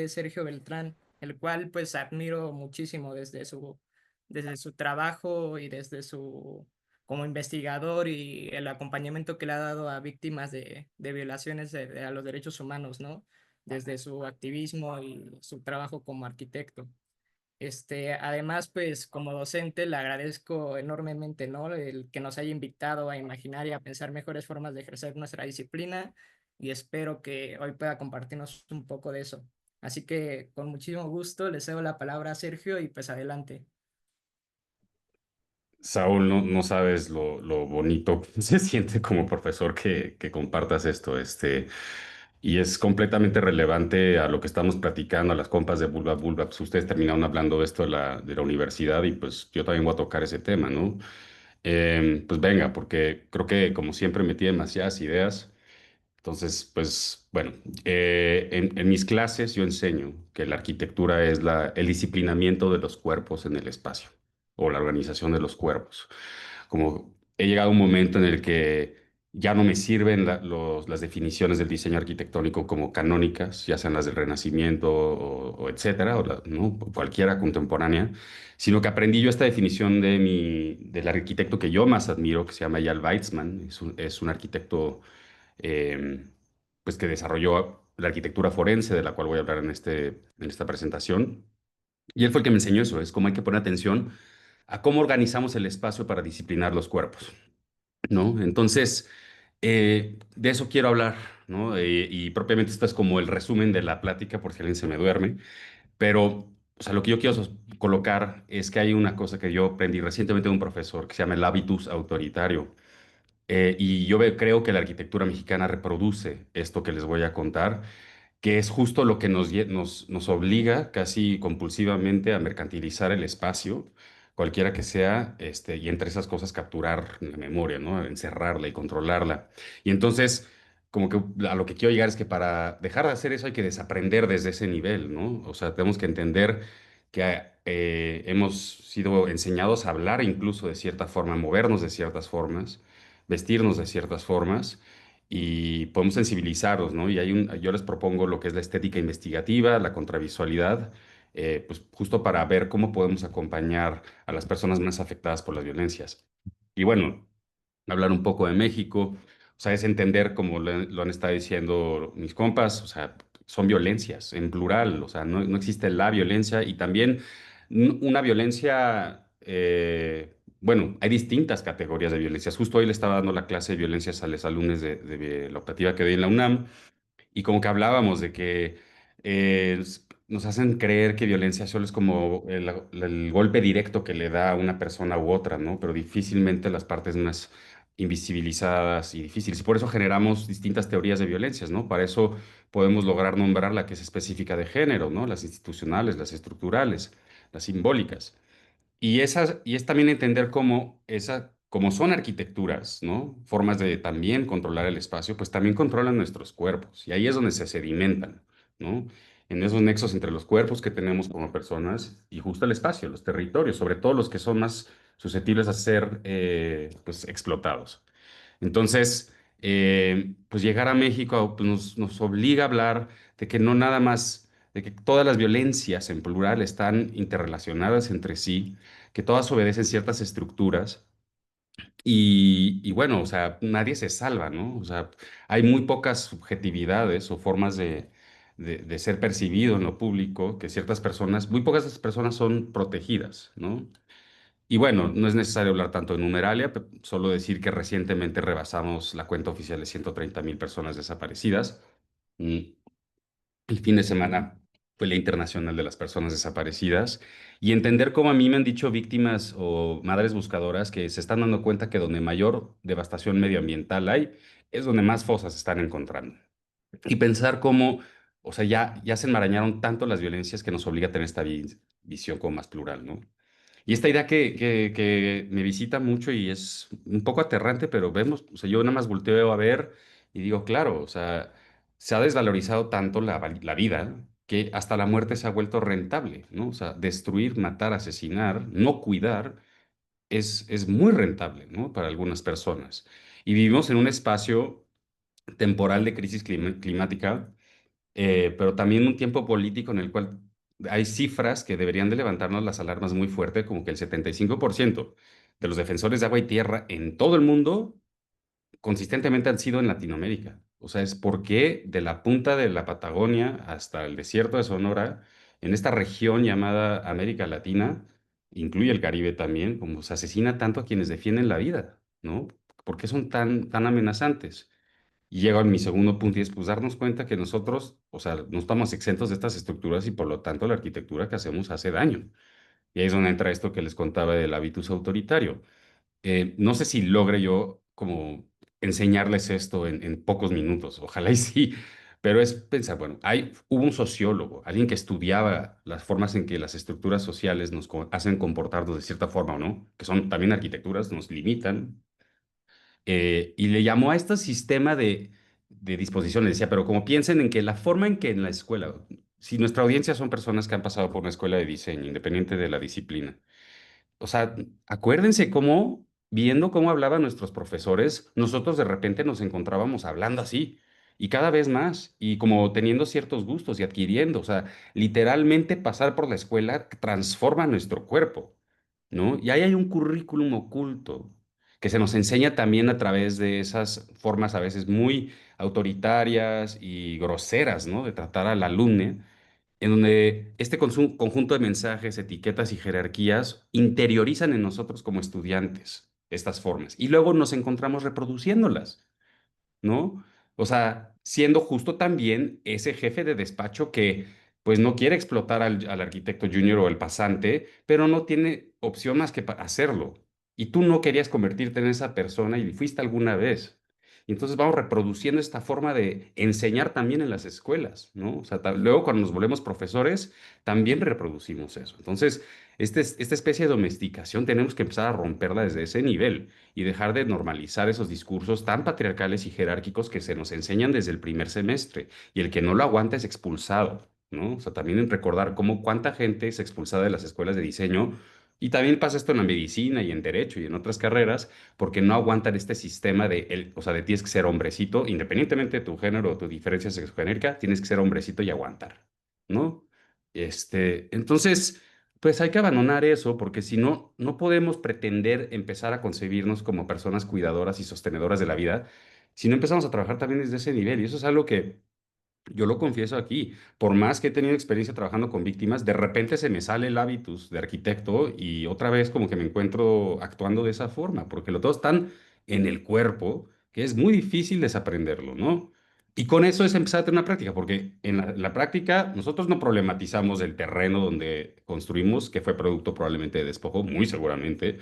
Sergio Beltrán, el cual pues admiro muchísimo desde su trabajo y desde su como investigador y el acompañamiento que le ha dado a víctimas de violaciones a los derechos humanos, ¿no? Desde su activismo y su trabajo como arquitecto. Además, pues como docente le agradezco enormemente, ¿no?, el que nos haya invitado a imaginar y a pensar mejores formas de ejercer nuestra disciplina y espero que hoy pueda compartirnos un poco de eso. Así que con muchísimo gusto le cedo la palabra a Sergio y pues adelante. Saúl, no sabes lo bonito que se siente como profesor que compartas esto, y es completamente relevante a lo que estamos platicando, a las compas de Bulba Bulba. Pues ustedes terminaron hablando de esto de la universidad y pues yo también voy a tocar ese tema, ¿no? Pues venga, porque creo que como siempre metí demasiadas ideas. Entonces, pues bueno, en mis clases yo enseño que la arquitectura es el disciplinamiento de los cuerpos en el espacio o la organización de los cuerpos. Como he llegado a un momento en el que ya no me sirven las definiciones del diseño arquitectónico como canónicas, ya sean las del Renacimiento o etcétera, ¿no?, cualquiera contemporánea, sino que aprendí yo esta definición del arquitecto que yo más admiro, que se llama Eyal Weizmann. Es un arquitecto eh, pues que desarrolló la arquitectura forense, de la cual voy a hablar en esta presentación. Y él fue el que me enseñó eso, es cómo hay que poner atención a cómo organizamos el espacio para disciplinar los cuerpos, ¿no? Entonces, de eso quiero hablar, ¿no? Y propiamente esto es como el resumen de la plática, por si alguien se me duerme, pero, o sea, lo que yo quiero colocar es que hay una cosa que yo aprendí recientemente de un profesor que se llama el hábitus autoritario. Y yo creo que la arquitectura mexicana reproduce esto que les voy a contar, que es justo lo que nos obliga casi compulsivamente a mercantilizar el espacio, cualquiera que sea, y entre esas cosas capturar la memoria, ¿no? Encerrarla y controlarla. Y entonces, como que a lo que quiero llegar es que para dejar de hacer eso hay que desaprender desde ese nivel, ¿no? O sea, tenemos que entender que hemos sido enseñados a hablar incluso de cierta forma, movernos de ciertas formas, vestirnos de ciertas formas y podemos sensibilizarlos, ¿no? Y yo les propongo lo que es la estética investigativa, la contravisualidad, pues justo para ver cómo podemos acompañar a las personas más afectadas por las violencias. Y bueno, hablar un poco de México, o sea, es entender, como lo han estado diciendo mis compas, o sea, son violencias en plural, o sea, no existe la violencia y también una violencia, bueno, hay distintas categorías de violencias. Justo hoy le estaba dando la clase de violencias a los alumnos de la optativa que doy en la UNAM y como que hablábamos de que nos hacen creer que violencia solo es como el golpe directo que le da a una persona u otra, ¿no? Pero difícilmente las partes más invisibilizadas y difíciles. Y por eso generamos distintas teorías de violencias, ¿no? Para eso podemos lograr nombrar la que es específica de género, ¿no? Las institucionales, las estructurales, las simbólicas. Y es también entender cómo son arquitecturas, ¿no? Formas de también controlar el espacio, pues también controlan nuestros cuerpos. Y ahí es donde se sedimentan, ¿no? En esos nexos entre los cuerpos que tenemos como personas y justo el espacio, los territorios, sobre todo los que son más susceptibles a ser pues, explotados. Entonces, pues llegar a México pues, nos obliga a hablar de que no nada más, de que todas las violencias en plural están interrelacionadas entre sí, que todas obedecen ciertas estructuras y bueno, o sea, nadie se salva, ¿no? O sea, hay muy pocas subjetividades o formas de ser percibido en lo público que ciertas personas, muy pocas de esas personas son protegidas, ¿no? Y bueno, no es necesario hablar tanto de numeralia, solo decir que recientemente rebasamos la cuenta oficial de 130.000 personas desaparecidas. Mm, El fin de semana fue la Internacional de las Personas Desaparecidas y entender cómo a mí me han dicho víctimas o madres buscadoras que se están dando cuenta que donde mayor devastación medioambiental hay, es donde más fosas se están encontrando. Y pensar cómo, o sea, ya se enmarañaron tanto las violencias que nos obliga a tener esta visión como más plural, ¿no? Y esta idea que me visita mucho y es un poco aterrante, pero vemos, o sea, yo nada más volteo a ver y digo, claro, o sea, se ha desvalorizado tanto la vida que hasta la muerte se ha vuelto rentable, ¿no? O sea, destruir, matar, asesinar, no cuidar es muy rentable, ¿no? Para algunas personas. Y vivimos en un espacio temporal de crisis climática pero también un tiempo político en el cual hay cifras que deberían de levantarnos las alarmas muy fuerte, como que el 75% de los defensores de agua y tierra en todo el mundo consistentemente han sido en Latinoamérica. O sea, es porque de la punta de la Patagonia hasta el desierto de Sonora, en esta región llamada América Latina, incluye el Caribe también, como se asesina tanto a quienes defienden la vida, ¿no? ¿Por qué son tan amenazantes? Y llego a mi segundo punto y es pues darnos cuenta que nosotros, o sea, no estamos exentos de estas estructuras y por lo tanto la arquitectura que hacemos hace daño. Y ahí es donde entra esto que les contaba del hábitus autoritario. No sé si logre yo como enseñarles esto en pocos minutos, ojalá y sí, pero es pensar, bueno, hubo un sociólogo, alguien que estudiaba las formas en que las estructuras sociales nos hacen comportarnos de cierta forma o no, que son también arquitecturas, nos limitan, y le llamó a este sistema de disposiciones. Decía, pero como piensen en que la forma en que en la escuela, si nuestra audiencia son personas que han pasado por una escuela de diseño, independiente de la disciplina, o sea, acuérdense cómo, viendo cómo hablaban nuestros profesores, nosotros de repente nos encontrábamos hablando así. Y cada vez más, y como teniendo ciertos gustos y adquiriendo, o sea, literalmente pasar por la escuela transforma nuestro cuerpo, ¿no? Y ahí hay un currículum oculto que se nos enseña también a través de esas formas a veces muy autoritarias y groseras, ¿no? De tratar al alumno en donde este conjunto de mensajes, etiquetas y jerarquías interiorizan en nosotros como estudiantes estas formas y luego nos encontramos reproduciéndolas, ¿no? O sea, siendo justo también ese jefe de despacho que pues no quiere explotar al arquitecto junior o el pasante, pero no tiene opción más que hacerlo. Y tú no querías convertirte en esa persona y fuiste alguna vez. y entonces vamos reproduciendo esta forma de enseñar también en las escuelas, ¿no? O sea, luego cuando nos volvemos profesores, también reproducimos eso. Entonces, esta especie de domesticación tenemos que empezar a romperla desde ese nivel y dejar de normalizar esos discursos tan patriarcales y jerárquicos que se nos enseñan desde el primer semestre, y el que no lo aguanta es expulsado, ¿no? O sea, también en recordar cómo cuánta gente es expulsada de las escuelas de diseño, y también pasa esto en la medicina y en derecho y en otras carreras, porque no aguantan este sistema o sea, de tienes que ser hombrecito, independientemente de tu género o tu diferencia sexogenérica, tienes que ser hombrecito y aguantar, ¿no? Entonces, pues hay que abandonar eso, porque si no, no podemos pretender empezar a concebirnos como personas cuidadoras y sostenedoras de la vida si no empezamos a trabajar también desde ese nivel. Y eso es algo que yo lo confieso aquí, por más que he tenido experiencia trabajando con víctimas, de repente se me sale el hábitus de arquitecto y otra vez como que me encuentro actuando de esa forma, porque lo todo están en el cuerpo, que es muy difícil desaprenderlo, ¿no? Y con eso es empezar a tener una práctica, porque en la práctica nosotros no problematizamos el terreno donde construimos, que fue producto probablemente de despojo, muy seguramente,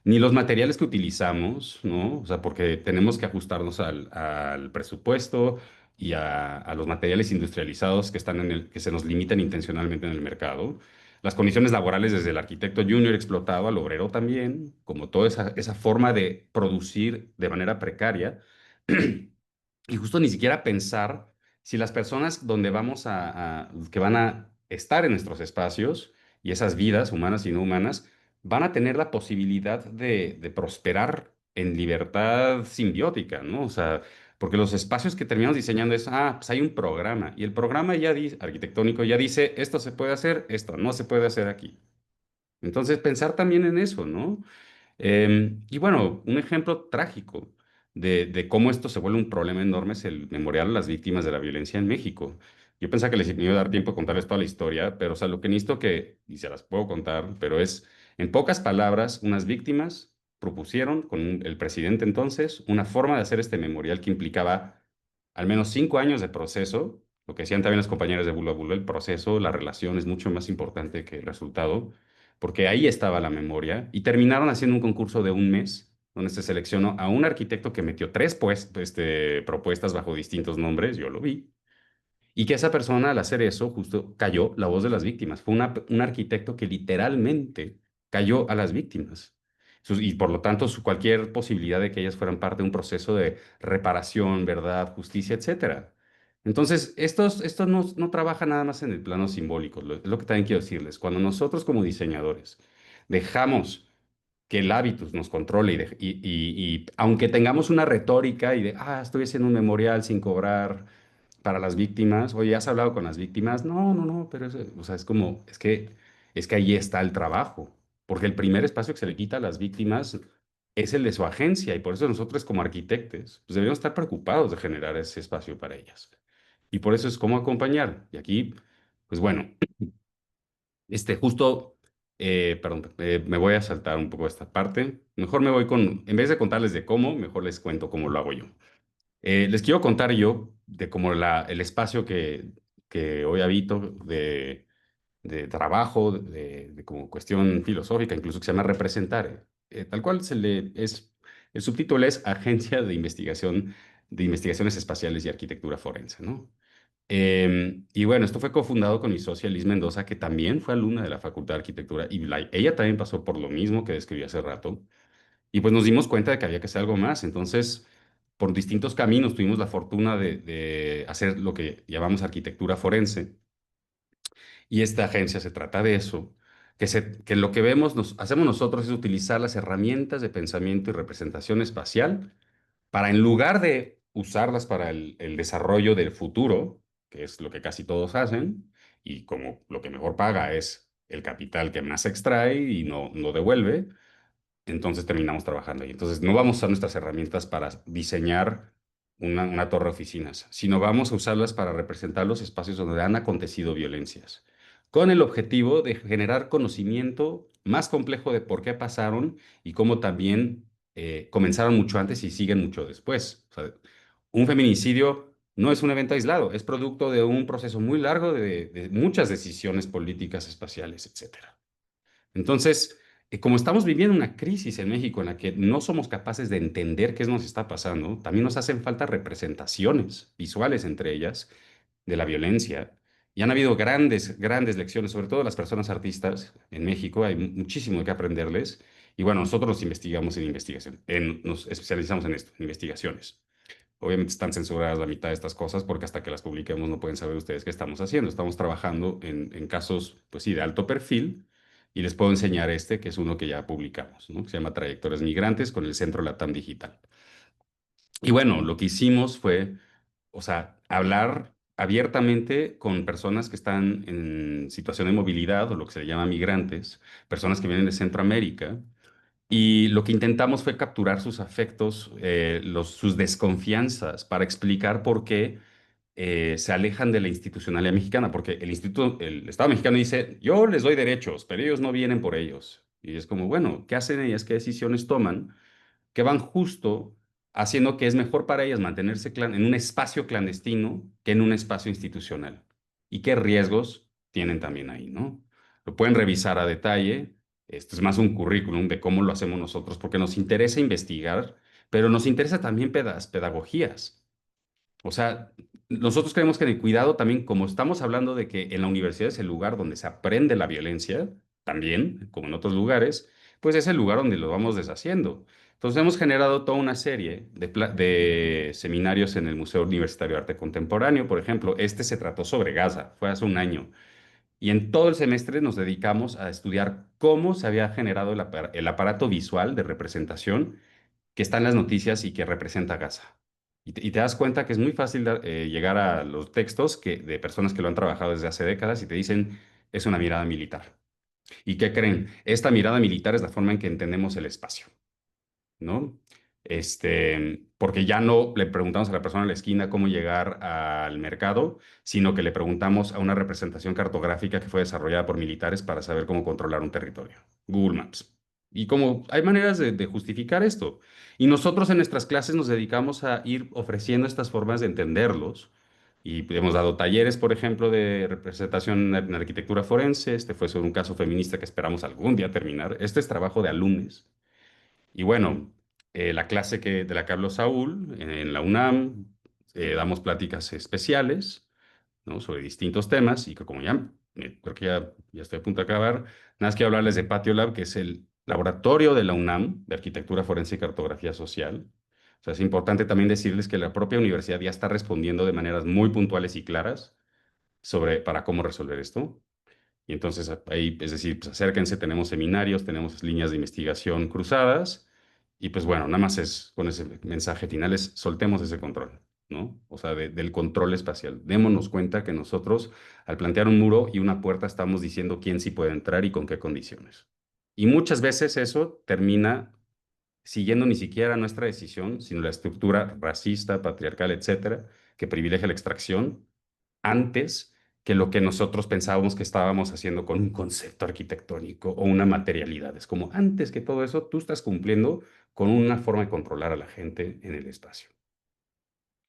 ni los materiales que utilizamos, ¿no? O sea, porque tenemos que ajustarnos al presupuesto y a los materiales industrializados que están que se nos limitan intencionalmente en el mercado. Las condiciones laborales desde el arquitecto junior explotado al obrero también, como toda esa forma de producir de manera precaria. Y justo ni siquiera pensar si las personas donde que van a estar en nuestros espacios y esas vidas humanas y no humanas van a tener la posibilidad de prosperar en libertad simbiótica, ¿no? O sea, porque los espacios que terminamos diseñando es, pues hay un programa y el programa ya dice, arquitectónico ya dice, esto se puede hacer, esto no se puede hacer aquí. Entonces, pensar también en eso, ¿no? Y bueno, un ejemplo trágico de cómo esto se vuelve un problema enorme es el memorial a las víctimas de la violencia en México. Yo pensaba que les iba a dar tiempo de contarles toda la historia, pero o sea, lo que necesito y se las puedo contar, pero es, en pocas palabras, unas víctimas propusieron con el presidente entonces una forma de hacer este memorial que implicaba al menos 5 años de proceso. Lo que decían también las compañeras de Bula Bula, el proceso, la relación es mucho más importante que el resultado, porque ahí estaba la memoria, y terminaron haciendo un concurso de un mes, donde se seleccionó a un arquitecto que metió tres propuestas bajo distintos nombres, yo lo vi, y que esa persona al hacer eso justo cayó la voz de las víctimas. Fue un arquitecto que literalmente cayó a las víctimas. Y por lo tanto, cualquier posibilidad de que ellas fueran parte de un proceso de reparación, verdad, justicia, etcétera. Entonces, esto no trabaja nada más en el plano simbólico, es lo que también quiero decirles. Cuando nosotros como diseñadores dejamos que el hábitus nos controle y aunque tengamos una retórica y estoy haciendo un memorial sin cobrar para las víctimas, oye, ¿has hablado con las víctimas? No, no, no, pero o sea, es que ahí está el trabajo, porque el primer espacio que se le quita a las víctimas es el de su agencia, y por eso nosotros como arquitectos pues deberíamos estar preocupados de generar ese espacio para ellas. Y por eso es cómo acompañar. Y aquí, pues bueno, justo, perdón, me voy a saltar un poco esta parte. Mejor me voy en vez de contarles de cómo, mejor les cuento cómo lo hago yo. Les quiero contar yo de cómo el espacio que hoy habito de trabajo, de como cuestión filosófica, incluso que se llama representar. Tal cual el subtítulo es Agencia de Investigaciones Espaciales y Arquitectura Forense, ¿no? Y bueno, esto fue cofundado con mi socia Liz Mendoza, que también fue alumna de la Facultad de Arquitectura, y ella también pasó por lo mismo que describí hace rato. Y pues nos dimos cuenta de que había que hacer algo más. Entonces, por distintos caminos tuvimos la fortuna de hacer lo que llamamos arquitectura forense. Y esta agencia se trata de eso, que lo que hacemos nosotros es utilizar las herramientas de pensamiento y representación espacial para, en lugar de usarlas para el desarrollo del futuro, que es lo que casi todos hacen, y como lo que mejor paga es el capital que más extrae y no devuelve, entonces terminamos trabajando ahí. Entonces no vamos a usar nuestras herramientas para diseñar una torre de oficinas, sino vamos a usarlas para representar los espacios donde han acontecido violencias, con el objetivo de generar conocimiento más complejo de por qué pasaron y cómo también comenzaron mucho antes y siguen mucho después. O sea, un feminicidio no es un evento aislado, es producto de un proceso muy largo de muchas decisiones políticas, espaciales, etcétera. Entonces, como estamos viviendo una crisis en México en la que no somos capaces de entender qué nos está pasando, también nos hacen falta representaciones visuales entre ellas de la violencia. Y han habido grandes, grandes lecciones, sobre todo las personas artistas en México, hay muchísimo que aprenderles. Y bueno, nosotros nos investigamos en investigación, nos especializamos en esto, en investigaciones. Obviamente están censuradas la mitad de estas cosas porque hasta que las publiquemos no pueden saber ustedes qué estamos haciendo. Estamos trabajando en casos, pues sí, de alto perfil y les puedo enseñar este, que es uno que ya publicamos, ¿no? Que se llama Trayectorias Migrantes con el Centro Latam Digital. Y bueno, lo que hicimos fue, o sea, hablar abiertamente con personas que están en situación de movilidad o lo que se le llama migrantes, personas que vienen de Centroamérica, y lo que intentamos fue capturar sus afectos, sus desconfianzas, para explicar por qué se alejan de la institucionalidad mexicana, porque el Estado mexicano dice, yo les doy derechos, pero ellos no vienen por ellos. Y es como, bueno, ¿qué hacen ellas? ¿Qué decisiones toman? Que van justo haciendo que es mejor para ellas mantenerse en un espacio clandestino que en un espacio institucional. ¿Y qué riesgos tienen también ahí, no? Lo pueden revisar a detalle. Esto es más un currículum de cómo lo hacemos nosotros, porque nos interesa investigar, pero nos interesa también pedagogías. O sea, nosotros creemos que en el cuidado también, como estamos hablando de que en la universidad es el lugar donde se aprende la violencia, también, como en otros lugares, pues es el lugar donde lo vamos deshaciendo. Entonces hemos generado toda una serie de seminarios en el Museo Universitario de Arte Contemporáneo, por ejemplo. Este se trató sobre Gaza, fue hace un año. Y en todo el semestre nos dedicamos a estudiar cómo se había generado el aparato visual de representación que está en las noticias y que representa Gaza. Y te das cuenta que es muy fácil llegar a los textos de personas que lo han trabajado desde hace décadas y te dicen, es una mirada militar. ¿Y qué creen? Esta mirada militar es la forma en que entendemos el espacio, ¿no? Porque ya no le preguntamos a la persona en la esquina cómo llegar al mercado, sino que le preguntamos a una representación cartográfica que fue desarrollada por militares para saber cómo controlar un territorio. Google Maps. Y como hay maneras de justificar esto. Y nosotros en nuestras clases nos dedicamos a ir ofreciendo estas formas de entenderlos. Y hemos dado talleres, por ejemplo, de representación en arquitectura forense. Este fue sobre un caso feminista que esperamos algún día terminar. Este es trabajo de alumnos. Y bueno, la clase de la que habló Saúl en la UNAM, damos pláticas especiales, ¿no? Sobre distintos temas y que como ya, creo que ya estoy a punto de acabar, nada más quiero hablarles de Patio Lab, que es el laboratorio de la UNAM de Arquitectura Forense y Cartografía Social. O sea, es importante también decirles que la propia universidad ya está respondiendo de maneras muy puntuales y claras para cómo resolver esto. Y entonces ahí, es decir, pues acérquense, tenemos seminarios, tenemos líneas de investigación cruzadas. Y pues bueno, nada más es con ese mensaje final, es soltemos ese control, ¿no? O sea, del control espacial. Démonos cuenta que nosotros, al plantear un muro y una puerta, estamos diciendo quién sí puede entrar y con qué condiciones. Y muchas veces eso termina siguiendo ni siquiera nuestra decisión, sino la estructura racista, patriarcal, etcétera, que privilegia la extracción antes que lo que nosotros pensábamos que estábamos haciendo con un concepto arquitectónico o una materialidad. Es como antes que todo eso, tú estás cumpliendo con una forma de controlar a la gente en el espacio.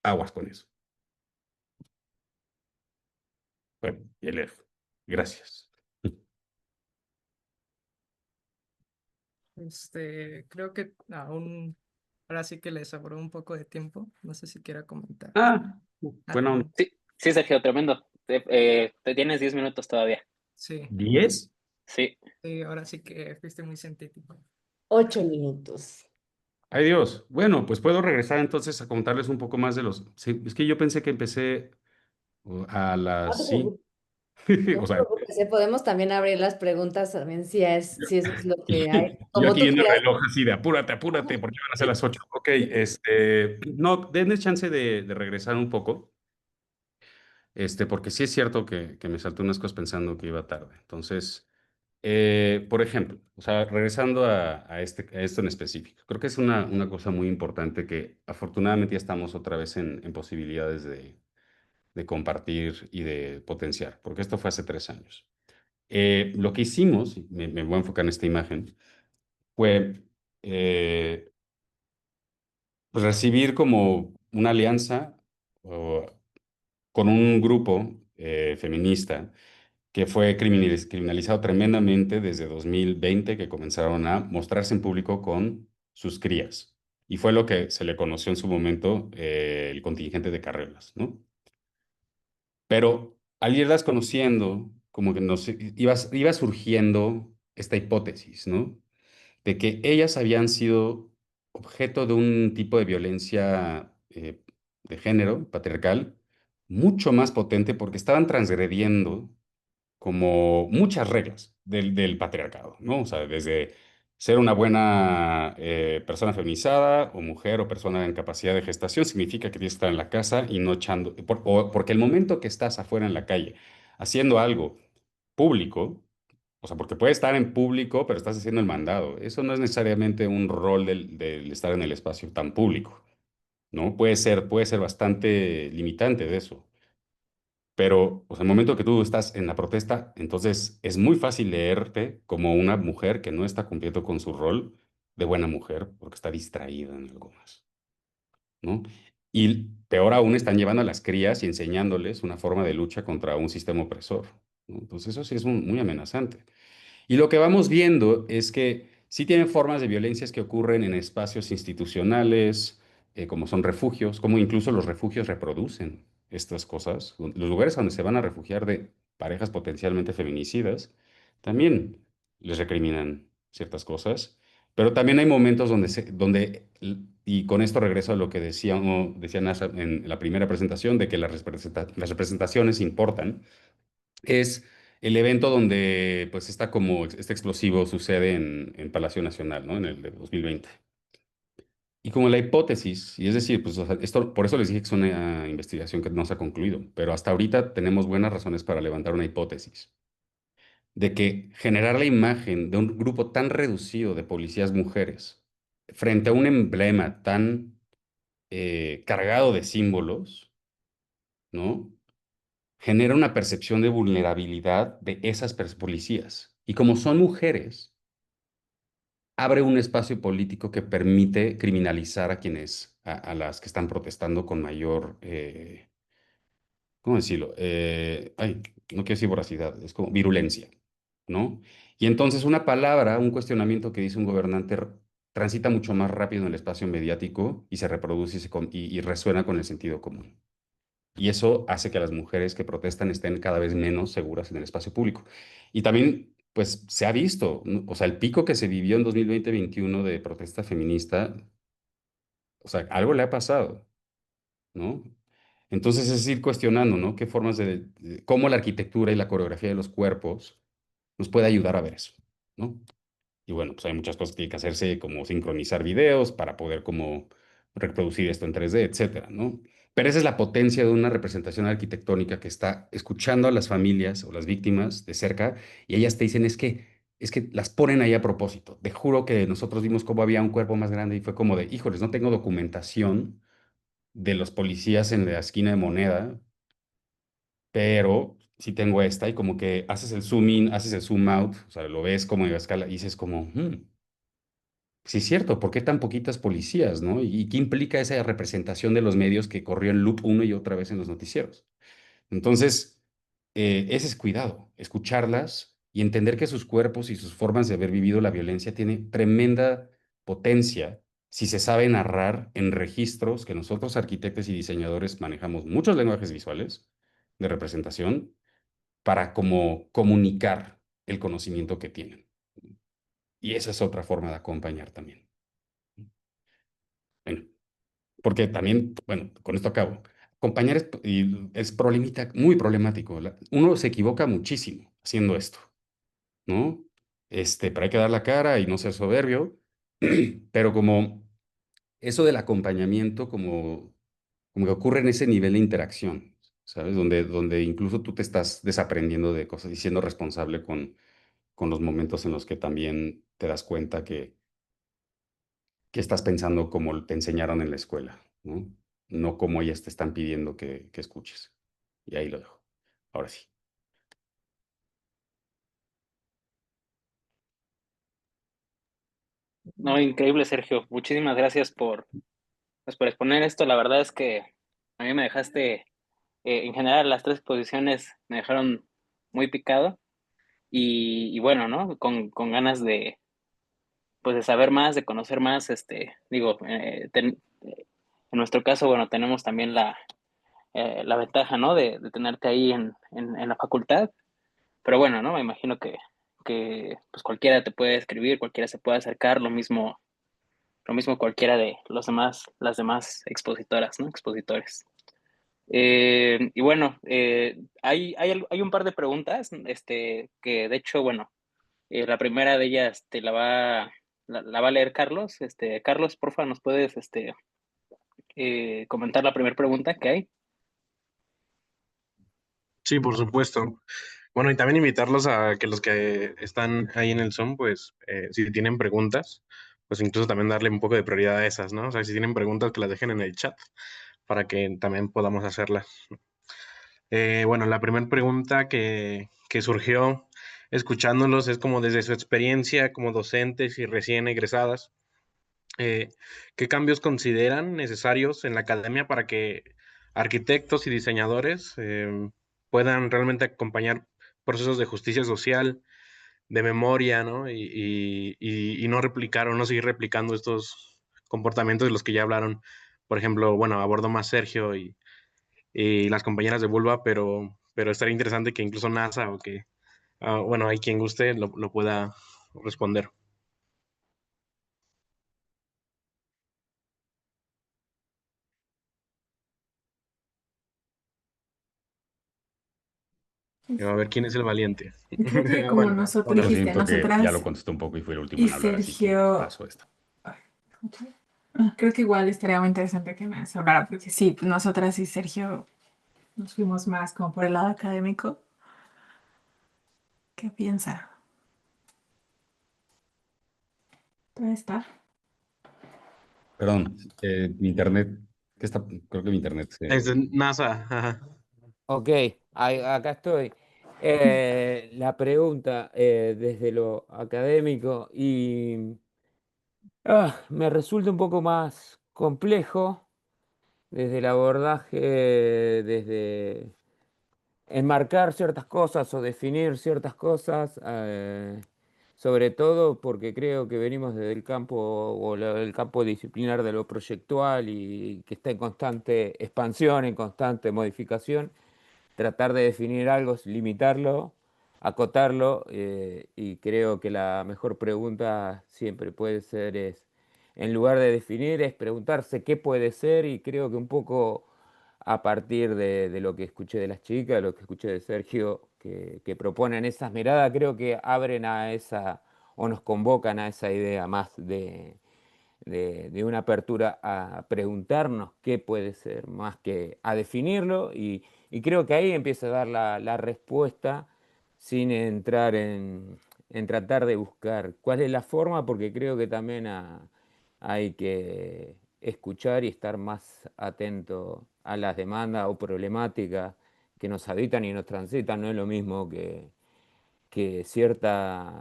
Aguas con eso. Bueno, y el F. Gracias. Creo que aún, ahora sí que le sobró un poco de tiempo. No sé si quiera comentar. Ah, bueno, Sí, sí, Sergio, tremendo. Te tienes 10 minutos todavía. Sí, 10. Sí. sí, ahora sí que fuiste muy sintético. 8 minutos. Ay Dios. Bueno, pues puedo regresar entonces a contarles un poco más de los... Sí, es que yo pensé que empecé a No te las... Sí. preocupes, no O te sea, preocupes, podemos también abrir las preguntas también si eso es lo que hay. yo Como aquí tú viendo el quieras. reloj así de apúrate, apúrate, porque van a ser las 8. Ok, no, denme chance de regresar un poco, porque sí es cierto que me salté unas cosas pensando que iba tarde. Entonces, por ejemplo, o sea, regresando a esto en específico, creo que es una cosa muy importante que afortunadamente ya estamos otra vez en posibilidades de compartir y de potenciar, porque esto fue hace 3 años. Lo que hicimos, y me voy a enfocar en esta imagen, fue eh, pues recibir como una alianza con un grupo feminista que fue criminalizado tremendamente desde 2020, que comenzaron a mostrarse en público con sus crías. Y fue lo que se le conoció en su momento el contingente de carreras, ¿no? Pero al irlas conociendo, como que iba surgiendo esta hipótesis, ¿no? De que ellas habían sido objeto de un tipo de violencia de género, patriarcal, mucho más potente porque estaban transgrediendo como muchas reglas del patriarcado, ¿no? O sea, desde ser una buena persona feminizada o mujer o persona en capacidad de gestación significa que tienes que estar en la casa y no echando, porque el momento que estás afuera en la calle haciendo algo público, o sea, porque puedes estar en público, pero estás haciendo el mandado. Eso no es necesariamente un rol del estar en el espacio tan público, ¿no? Puede ser bastante limitante de eso. Pero, o sea, el momento que tú estás en la protesta, entonces es muy fácil leerte como una mujer que no está cumpliendo con su rol de buena mujer porque está distraída en algo más, ¿no? Y peor aún, están llevando a las crías y enseñándoles una forma de lucha contra un sistema opresor, ¿no? Entonces eso sí es muy amenazante. Y lo que vamos viendo es que sí tienen formas de violencias que ocurren en espacios institucionales, como son refugios, como incluso los refugios reproducen estas cosas. Los lugares donde se van a refugiar de parejas potencialmente feminicidas, también les recriminan ciertas cosas. Pero también hay momentos y con esto regreso a lo que decía Nasa en la primera presentación, de que las representaciones importan, es el evento donde pues está como este explosivo sucede en Palacio Nacional, ¿no? En el de 2020. Y como la hipótesis, y es decir, pues o sea, esto, por eso les dije que es una investigación que no se ha concluido, pero hasta ahorita tenemos buenas razones para levantar una hipótesis de que generar la imagen de un grupo tan reducido de policías mujeres frente a un emblema tan cargado de símbolos, ¿no? Genera una percepción de vulnerabilidad de esas policías. Y como son mujeres, abre un espacio político que permite criminalizar a las que están protestando con mayor, ¿cómo decirlo? Ay, no quiero decir voracidad, es como virulencia, ¿no? Y entonces una palabra, un cuestionamiento que dice un gobernante transita mucho más rápido en el espacio mediático y se reproduce y resuena con el sentido común. Y eso hace que las mujeres que protestan estén cada vez menos seguras en el espacio público. Y también, pues, se ha visto, ¿no? O sea, el pico que se vivió en 2020-21 de protesta feminista, o sea, algo le ha pasado, ¿no? Entonces es ir cuestionando, ¿no? Qué formas cómo la arquitectura y la coreografía de los cuerpos nos puede ayudar a ver eso, ¿no? Y bueno, pues hay muchas cosas que tienen que hacerse, como sincronizar videos para poder como reproducir esto en 3D, etcétera, ¿no? Pero esa es la potencia de una representación arquitectónica que está escuchando a las familias o las víctimas de cerca y ellas te dicen es que las ponen ahí a propósito. Te juro que nosotros vimos cómo había un cuerpo más grande y fue como de, híjoles, no tengo documentación de los policías en la esquina de Moneda, pero sí tengo esta y como que haces el zoom in, haces el zoom out, o sea, lo ves como en escala y dices como, sí, es cierto, ¿por qué tan poquitas policías, no? ¿Y qué implica esa representación de los medios que corrió en loop una y otra vez en los noticieros? Entonces, ese es cuidado, escucharlas y entender que sus cuerpos y sus formas de haber vivido la violencia tienen tremenda potencia si se sabe narrar en registros que nosotros arquitectos y diseñadores manejamos muchos lenguajes visuales de representación para como comunicar el conocimiento que tienen. Y esa es otra forma de acompañar también. Bueno, porque también, bueno, con esto acabo. Acompañar es muy problemático. Uno se equivoca muchísimo haciendo esto, ¿no? Pero hay que dar la cara y no ser soberbio, pero como eso del acompañamiento, como que ocurre en ese nivel de interacción, ¿sabes? Donde incluso tú te estás desaprendiendo de cosas y siendo responsable con los momentos en los que también te das cuenta que estás pensando como te enseñaron en la escuela, ¿no? No como ellas te están pidiendo que escuches. Y ahí lo dejo. Ahora sí. No, increíble, Sergio. Muchísimas gracias pues, por exponer esto. La verdad es que a mí me dejaste, en general, las tres exposiciones me dejaron muy picado y bueno, ¿no? Con ganas de, pues de saber más, de conocer más, digo, en nuestro caso, bueno, tenemos también la ventaja, ¿no? De tenerte ahí en la facultad, pero bueno, ¿no? Me imagino que pues cualquiera te puede escribir, cualquiera se puede acercar, lo mismo cualquiera de las demás expositoras, ¿no? Expositores. Y bueno, hay un par de preguntas, que de hecho, bueno, la primera de ellas la va a leer Carlos. Carlos, porfa, ¿nos puedes comentar la primera pregunta que hay? Sí, por supuesto. Bueno, y también invitarlos a que los que están ahí en el Zoom, pues si tienen preguntas, pues incluso también darle un poco de prioridad a esas, ¿no? O sea, si tienen preguntas, que las dejen en el chat para que también podamos hacerlas. Bueno, la primera pregunta que surgió escuchándolos es como desde su experiencia como docentes y recién egresadas, eh, ¿qué cambios consideran necesarios en la academia para que arquitectos y diseñadores puedan realmente acompañar procesos de justicia social, de memoria, ¿no? Y no replicar o no seguir replicando estos comportamientos de los que ya hablaron? Por ejemplo, bueno, abordó más Sergio y las compañeras de Vulva, pero estaría interesante que incluso NASA o que, bueno, hay quien guste lo pueda responder. A ver quién es el valiente. Creo que como Bueno, nosotros Lo hola. dijiste, siento que ya lo nosotras contesté un poco y fui el último y en hablar, así que Sergio, paso esta. ay, creo que igual estaría muy interesante que me hablara, porque sí, nosotras y Sergio nos fuimos más como por el lado académico. ¿Qué piensa? ¿Dónde está? Perdón, mi internet, ¿qué está? Creo que mi internet Es se... de NASA. Ajá. Ok, acá estoy. La pregunta desde lo académico y me resulta un poco más complejo desde el abordaje, desde enmarcar ciertas cosas o definir ciertas cosas, sobre todo porque creo que venimos desde el campo el campo disciplinar de lo proyectual y que está en constante expansión, en constante modificación. Tratar de definir algo es limitarlo, acotarlo, y creo que la mejor pregunta siempre puede ser en lugar de definir, es preguntarse qué puede ser, y creo que un poco a partir de lo que escuché de las chicas, de lo que escuché de Sergio, que proponen esas miradas, creo que abren a esa o nos convocan a esa idea más de una apertura a preguntarnos qué puede ser, más que a definirlo, y creo que ahí empieza a dar la respuesta sin entrar en tratar de buscar cuál es la forma, porque creo que también hay que escuchar y estar más atento a las demandas o problemáticas que nos habitan y nos transitan. No es lo mismo que ciertas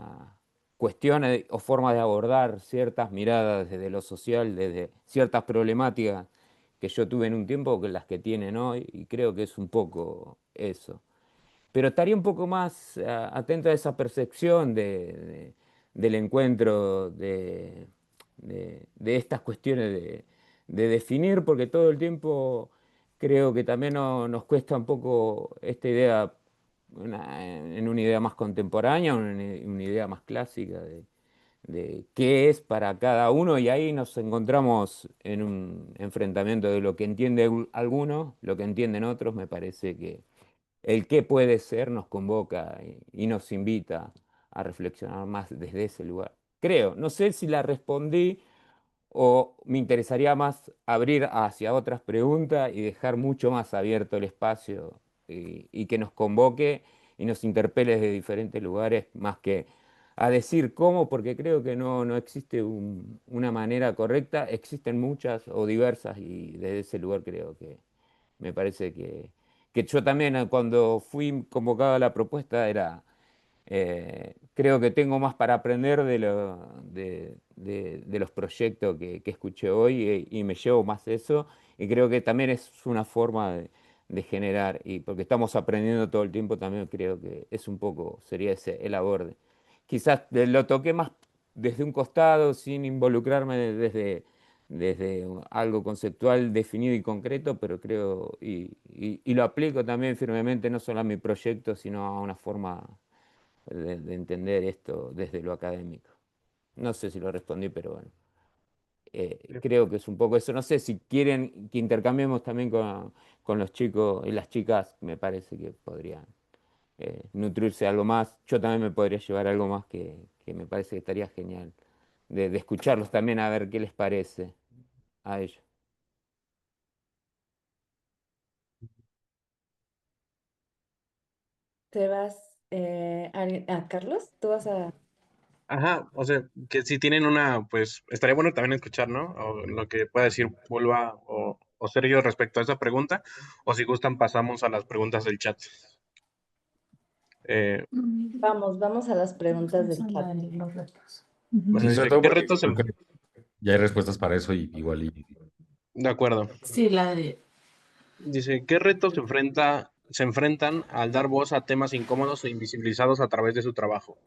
cuestiones o formas de abordar ciertas miradas desde lo social, desde ciertas problemáticas que yo tuve en un tiempo que las que tienen hoy, y creo que es un poco eso. Pero estaría un poco más atento a esa percepción del encuentro de estas cuestiones de definir, porque todo el tiempo creo que también nos cuesta un poco esta idea, en una idea más contemporánea, una idea más clásica de qué es para cada uno, y ahí nos encontramos en un enfrentamiento de lo que entiende algunos, lo que entienden otros. Me parece que el qué puede ser nos convoca y nos invita a reflexionar más desde ese lugar. Creo, no sé si la respondí, o me interesaría más abrir hacia otras preguntas y dejar mucho más abierto el espacio, y que nos convoque y nos interpele desde diferentes lugares, más que a decir cómo, porque creo que no existe una manera correcta, existen muchas o diversas, y desde ese lugar creo que me parece que yo también, cuando fui convocado a la propuesta, creo que tengo más para aprender de los proyectos que escuché hoy, y me llevo más eso, y creo que también es una forma de generar, y porque estamos aprendiendo todo el tiempo, también creo que es un poco, sería ese el aborde. Quizás lo toqué más desde un costado, sin involucrarme desde algo conceptual definido y concreto, pero creo, y lo aplico también firmemente, no solo a mi proyecto, sino a una forma de entender esto desde lo académico. No sé si lo respondí, pero bueno. Creo que es un poco eso. No sé si quieren que intercambiemos también con los chicos y las chicas, me parece que podrían nutrirse algo más. Yo también me podría llevar algo más que me parece que estaría genial. De escucharlos también a ver qué les parece a ellos. ¿Te vas a Carlos? ¿Tú vas a...? Ajá, o sea, que si tienen una, pues estaría bueno también escuchar, ¿no? O lo que pueda decir Pulva o Sergio respecto a esa pregunta, o si gustan pasamos a las preguntas del chat. Vamos a las preguntas Vamos del a chat. la de los retos. Bueno, Sí, sobre dice, todo ¿qué porque retos creo que ya hay respuestas para eso y igual y de acuerdo. Sí, la de... Dice, ¿qué retos se enfrentan al dar voz a temas incómodos e invisibilizados a través de su trabajo?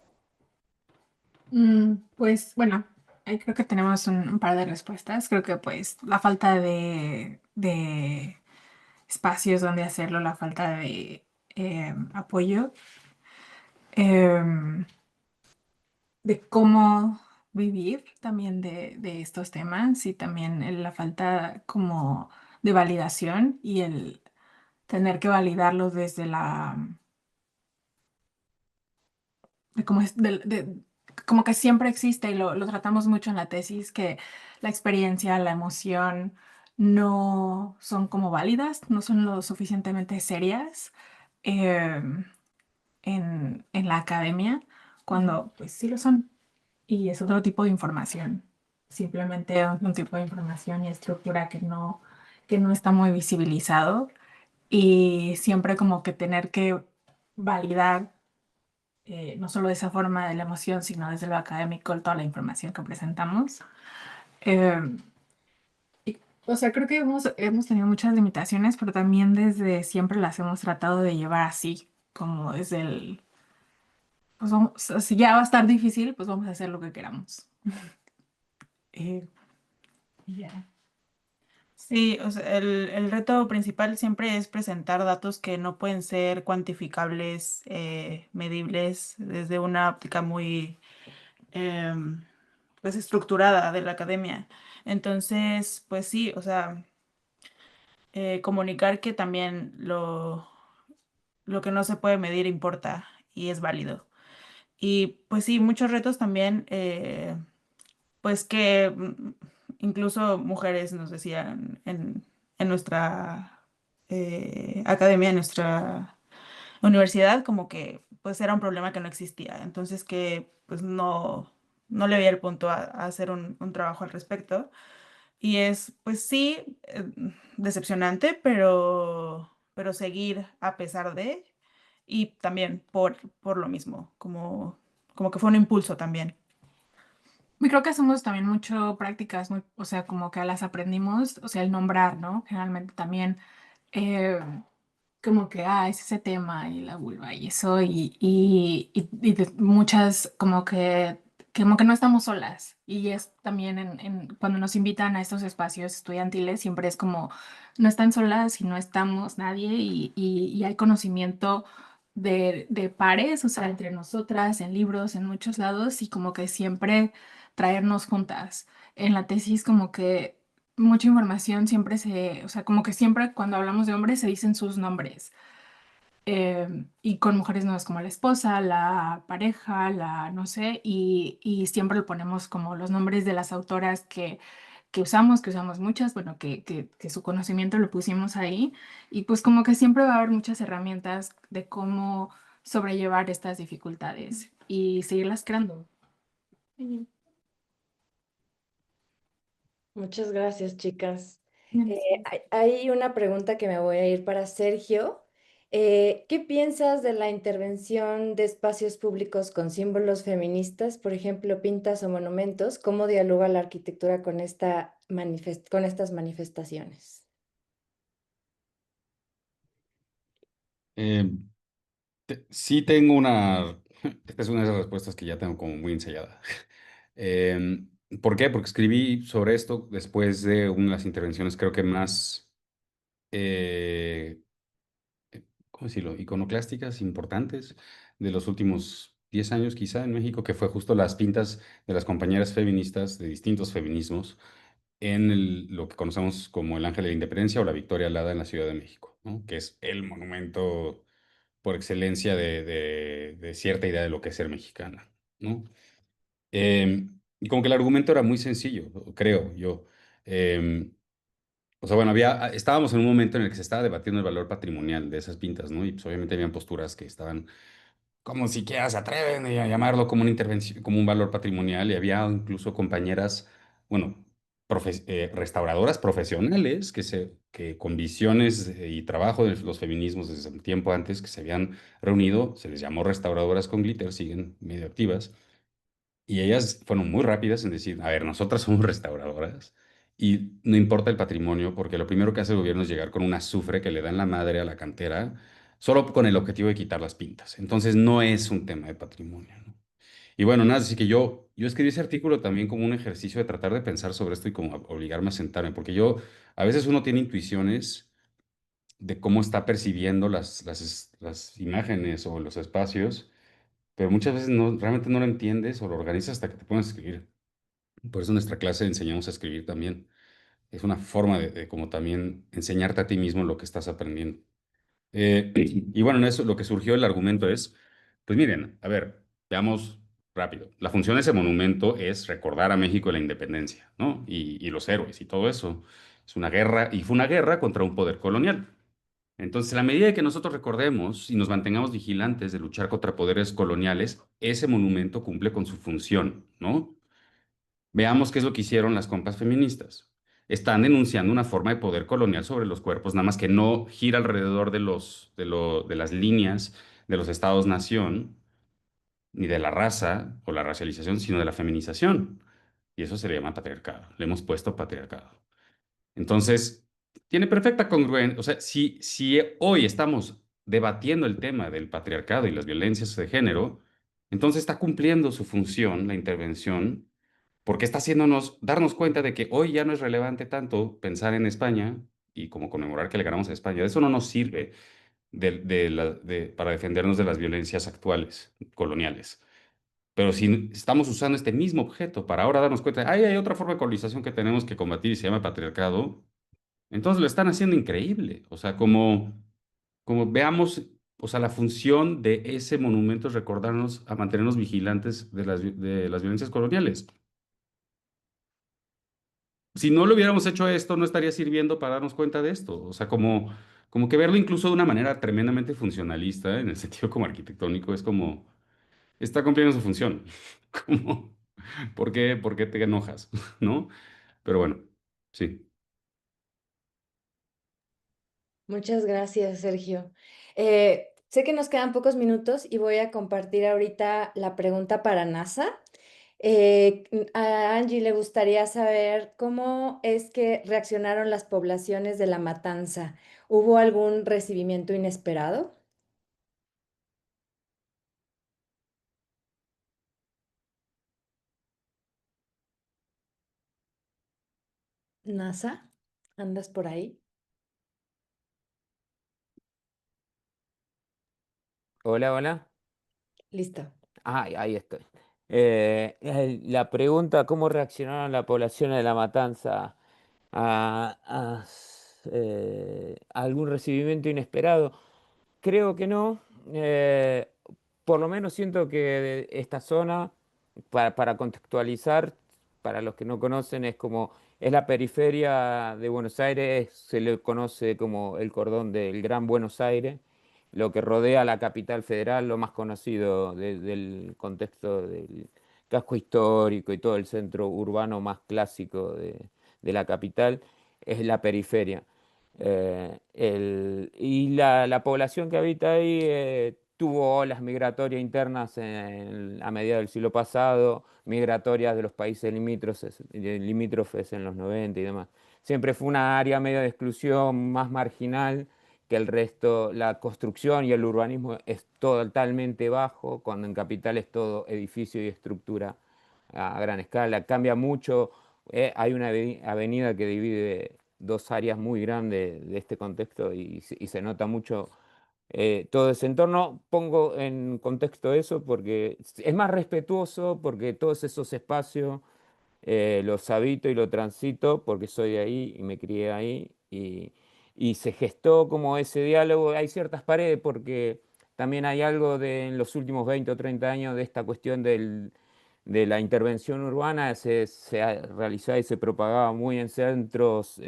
Pues bueno, ahí creo que tenemos un par de respuestas. Creo que pues la falta de espacios donde hacerlo, la falta de apoyo, em, de cómo vivir también de estos temas y también la falta como de validación y el tener que validarlos desde la de cómo es, como que siempre existe y lo tratamos mucho en la tesis, que la experiencia, la emoción no son como válidas, no son lo suficientemente serias em, en la academia, cuando pues sí lo son. Y es otro tipo de información, simplemente un tipo de información y estructura que no está muy visibilizado y siempre como que tener que validar no solo de esa forma de la emoción, sino desde lo académico, toda la información que presentamos. Eh, o sea, creo que hemos tenido muchas limitaciones, pero también desde siempre las hemos tratado de llevar así, como desde el, pues vamos, si ya va a estar difícil, pues vamos a hacer lo que queramos. Eh, y ya. Sí, o sea, el reto principal siempre es presentar datos que no pueden ser cuantificables, medibles, desde una óptica muy em, pues estructurada de la academia. Entonces, pues sí, o sea, comunicar que también lo que no se puede medir importa y es válido. Y pues sí, muchos retos también, pues que incluso mujeres nos decían en nuestra academia, en nuestra universidad, como que pues era un problema que no existía. Entonces que pues no le veía el punto a hacer un trabajo al respecto. Y es, pues sí, decepcionante, pero seguir a pesar de, y también por lo mismo, como que fue un impulso también. Y creo que hacemos también mucho prácticas, o sea, como que las aprendimos, o sea, el nombrar, ¿no? Generalmente también eh, como que, es ese tema y la vulva y eso, y de muchas como que no estamos solas. Y es también cuando nos invitan a estos espacios estudiantiles, siempre es como, no están solas y no estamos nadie y hay conocimiento de pares, o sea, entre nosotras, en libros, en muchos lados, y como que siempre traernos juntas. En la tesis como que mucha información siempre o sea, como que siempre cuando hablamos de hombres se dicen sus nombres. Y con mujeres no es como la esposa, la pareja, la no sé, y siempre lo ponemos como los nombres de las autoras que usamos muchas, bueno, que su conocimiento lo pusimos ahí, y pues como que siempre va a haber muchas herramientas de cómo sobrellevar estas dificultades y seguirlas creando. Sí. Muchas gracias, chicas. Bien. Hay una pregunta que me voy a ir para Sergio. ¿Qué piensas de la intervención de espacios públicos con símbolos feministas, por ejemplo, pintas o monumentos? ¿Cómo dialoga la arquitectura con con estas manifestaciones? Eh, sí tengo una... Esta es una de esas respuestas que ya tengo como muy ensayada. Em, ¿Por qué? Porque escribí sobre esto después de una de las intervenciones creo que más, eh, ¿cómo decirlo? Iconoclásticas, importantes de los últimos 10 años quizá en México, que fue justo las pintas de las compañeras feministas de distintos feminismos en lo que conocemos como el Ángel de la Independencia o la Victoria Alada en la Ciudad de México, ¿no? Que es el monumento por excelencia de cierta idea de lo que es ser mexicana, ¿no? Y como que el argumento era muy sencillo, creo yo. Em, o sea, bueno, estábamos en un momento en el que se estaba debatiendo el valor patrimonial de esas pintas, ¿no? Y pues obviamente habían posturas que estaban como siquiera se atreven a llamarlo como una intervención, como un valor patrimonial, y había incluso compañeras, bueno, restauradoras profesionales que con visiones y trabajo de los feminismos desde un tiempo antes que se habían reunido, se les llamó restauradoras con glitter, siguen medio activas, y ellas fueron muy rápidas en decir, a ver, nosotras somos restauradoras y no importa el patrimonio, porque lo primero que hace el gobierno es llegar con un azufre que le dan la madre a la cantera, solo con el objetivo de quitar las pintas. Entonces no es un tema de patrimonio, ¿no? Y bueno, nada, así que yo escribí ese artículo también como un ejercicio de tratar de pensar sobre esto y como obligarme a sentarme, porque a veces uno tiene intuiciones de cómo está percibiendo las imágenes o los espacios, pero muchas veces no, realmente no lo entiendes o lo organizas hasta que te pones a escribir. Por eso en nuestra clase enseñamos a escribir también. Es una forma de como también enseñarte a ti mismo lo que estás aprendiendo. Y bueno, en eso lo que surgió el argumento es, pues miren, a ver, veamos rápido. La función de ese monumento es recordar a México de la independencia, ¿no? Y los héroes y todo eso. Es una guerra, y fue una guerra contra un poder colonial. Entonces, a la medida que nosotros recordemos y nos mantengamos vigilantes de luchar contra poderes coloniales, ese monumento cumple con su función, ¿no? Veamos qué es lo que hicieron las compas feministas. Están denunciando una forma de poder colonial sobre los cuerpos, nada más que no gira alrededor de las líneas de los estados-nación, ni de la raza o la racialización, sino de la feminización. Y eso se le llama patriarcado. Le hemos puesto patriarcado. Entonces, tiene perfecta congruencia. O sea, si hoy estamos debatiendo el tema del patriarcado y las violencias de género, entonces está cumpliendo su función, la intervención, porque está haciéndonos darnos cuenta de que hoy ya no es relevante tanto pensar en España y como conmemorar que le ganamos a España. Eso no nos sirve para defendernos de las violencias actuales, coloniales. Pero si estamos usando este mismo objeto para ahora darnos cuenta, "Ay, hay otra forma de colonización que tenemos que combatir y se llama patriarcado", entonces lo están haciendo increíble. O sea, como veamos, o sea, la función de ese monumento es recordarnos a mantenernos vigilantes de las violencias coloniales. Si no lo hubiéramos hecho esto, no estaría sirviendo para darnos cuenta de esto. O sea, como que verlo incluso de una manera tremendamente funcionalista, en el sentido como arquitectónico, es como, está cumpliendo su función. Como, ¿por qué te enojas? ¿No? Pero bueno, sí. Muchas gracias, Sergio. Sé que nos quedan pocos minutos y voy a compartir ahorita la pregunta para NASA. A Angie le gustaría saber cómo es que reaccionaron las poblaciones de La Matanza. ¿Hubo algún recibimiento inesperado? NASA, ¿andas por ahí? Hola, hola. Listo. Ahí estoy. La pregunta, ¿cómo reaccionaron la población de La Matanza a algún recibimiento inesperado? Creo que no. Por lo menos siento que esta zona, para contextualizar, para los que no conocen, es la periferia de Buenos Aires, se le conoce como el cordón del Gran Buenos Aires, lo que rodea la capital federal, lo más conocido del contexto del casco histórico y todo el centro urbano más clásico de la capital, es la periferia. La población que habita ahí tuvo olas migratorias internas a mediados del siglo pasado, migratorias de los países limítrofes en los 90 y demás. Siempre fue una área medio de exclusión, más marginal, que el resto, la construcción y el urbanismo es totalmente bajo, cuando en Capital es todo edificio y estructura a gran escala. Cambia mucho, hay una avenida que divide dos áreas muy grandes de este contexto y se nota mucho todo ese entorno. Pongo en contexto eso porque es más respetuoso, porque todos esos espacios los habito y lo transito porque soy de ahí y me crié ahí y se gestó como ese diálogo. Hay ciertas paredes porque también hay algo en los últimos 20 o 30 años de esta cuestión de la intervención urbana, se ha realizado y se propagaba muy en centros.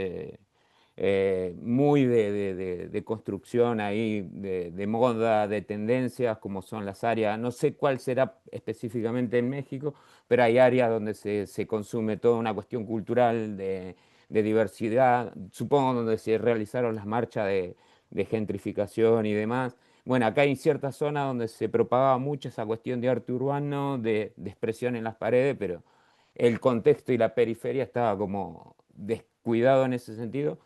Muy de construcción ahí, de moda, de tendencias, como son las áreas, no sé cuál será específicamente en México, pero hay áreas donde se consume toda una cuestión cultural de diversidad, supongo donde se realizaron las marchas de gentrificación y demás. Bueno, acá hay ciertas zonas donde se propagaba mucho esa cuestión de arte urbano, de expresión en las paredes, pero el contexto y la periferia estaba como descuidado en ese sentido.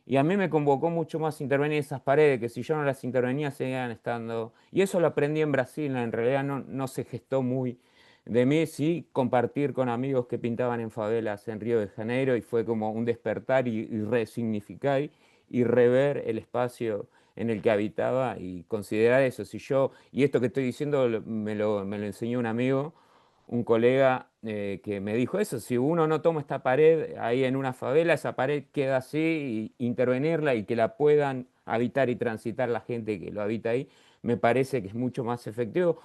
Y a mí me convocó mucho más intervenir esas paredes, que si yo no las intervenía seguían estando. Y eso lo aprendí en Brasil, en realidad no se gestó muy de mí, sí compartir con amigos que pintaban en favelas en Río de Janeiro y fue como un despertar y resignificar y rever el espacio en el que habitaba y considerar eso. Si yo, y esto que estoy diciendo me lo enseñó un amigo, un colega que me dijo eso, si uno no toma esta pared ahí en una favela, esa pared queda así, y intervenirla y que la puedan habitar y transitar la gente que lo habita ahí, me parece que es mucho más efectivo.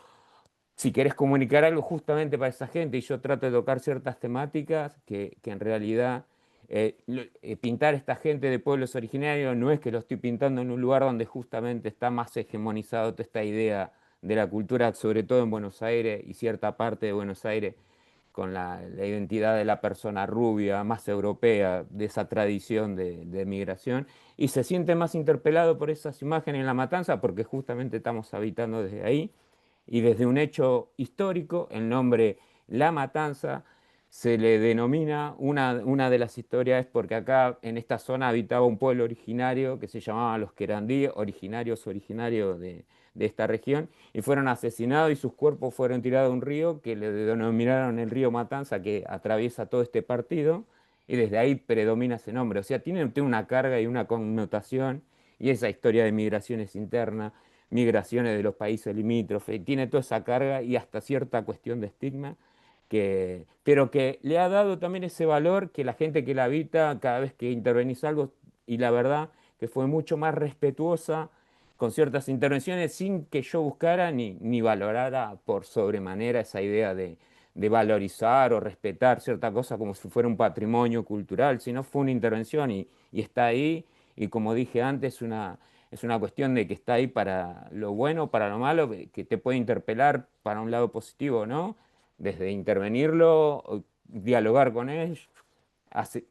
Si querés comunicar algo justamente para esa gente, y yo trato de tocar ciertas temáticas que en realidad pintar esta gente de pueblos originarios no es que lo estoy pintando en un lugar donde justamente está más hegemonizado toda esta idea de la cultura, sobre todo en Buenos Aires y cierta parte de Buenos Aires, con la identidad de la persona rubia, más europea, de esa tradición de migración, y se siente más interpelado por esas imágenes en La Matanza porque justamente estamos habitando desde ahí y desde un hecho histórico, el nombre La Matanza se le denomina, una de las historias es porque acá en esta zona habitaba un pueblo originario que se llamaba los querandíes, originarios de esta región, y fueron asesinados y sus cuerpos fueron tirados a un río que le denominaron el río Matanza, que atraviesa todo este partido, y desde ahí predomina ese nombre. O sea, tiene una carga y una connotación, y esa historia de migraciones internas, migraciones de los países limítrofes, tiene toda esa carga y hasta cierta cuestión de estigma, pero que le ha dado también ese valor que la gente que la habita, cada vez que intervenís algo, y la verdad que fue mucho más respetuosa con ciertas intervenciones sin que yo buscara ni valorara por sobremanera esa idea de valorizar o respetar cierta cosa como si fuera un patrimonio cultural, sino fue una intervención y está ahí, y como dije antes, es una cuestión de que está ahí para lo bueno, para lo malo, que te puede interpelar para un lado positivo, ¿no? Desde intervenirlo, o dialogar con él,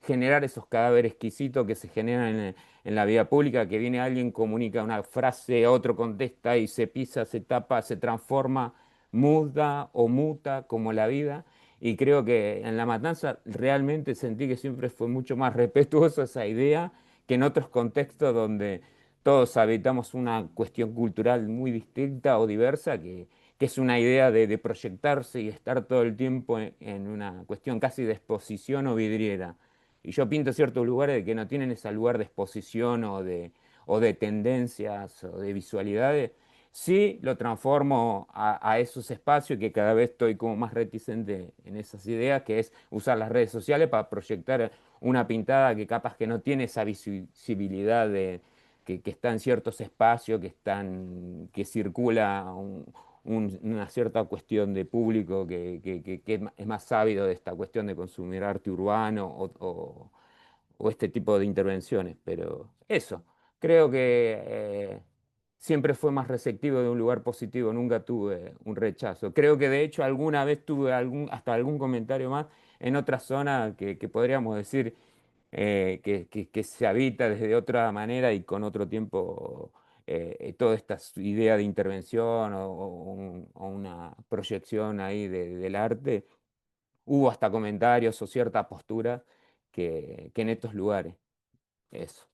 generar esos cadáveres exquisitos que se generan en la vida pública, que viene alguien, comunica una frase, otro contesta y se pisa, se tapa, se transforma, muda o muta como la vida. Y creo que en La Matanza realmente sentí que siempre fue mucho más respetuoso esa idea que en otros contextos donde todos habitamos una cuestión cultural muy distinta o diversa, que es una idea de proyectarse y estar todo el tiempo en una cuestión casi de exposición o vidriera. Y yo pinto ciertos lugares que no tienen ese lugar de exposición o de tendencias o de visualidades. Sí lo transformo a esos espacios que cada vez estoy como más reticente en esas ideas, que es usar las redes sociales para proyectar una pintada que capaz que no tiene esa visibilidad que está en ciertos espacios, que circula una cierta cuestión de público que es más ávido de esta cuestión de consumir arte urbano o este tipo de intervenciones. Pero eso, creo que siempre fue más receptivo de un lugar positivo, nunca tuve un rechazo. Creo que de hecho alguna vez tuve hasta algún comentario más en otra zona que podríamos decir que se habita desde otra manera y con otro tiempo, toda esta idea de intervención o una proyección ahí del arte, hubo hasta comentarios o cierta postura que en estos lugares. Eso.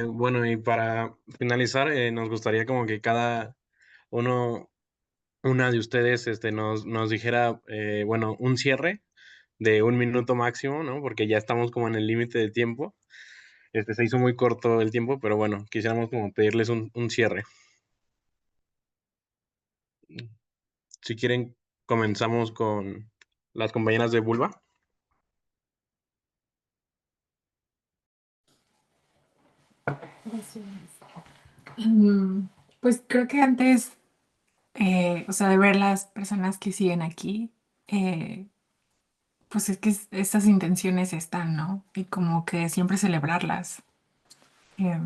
Bueno, y para finalizar, nos gustaría como que cada uno, una de ustedes, nos dijera, bueno, un cierre de 1 minuto máximo, ¿no? Porque ya estamos como en el límite de tiempo. Se hizo muy corto el tiempo, pero bueno, quisiéramos como pedirles un cierre. Si quieren, comenzamos con las compañeras de Vulva. Gracias. Pues creo que antes, o sea, de ver las personas que siguen aquí, pues es que estas intenciones están, ¿no? Y como que siempre celebrarlas. Eh,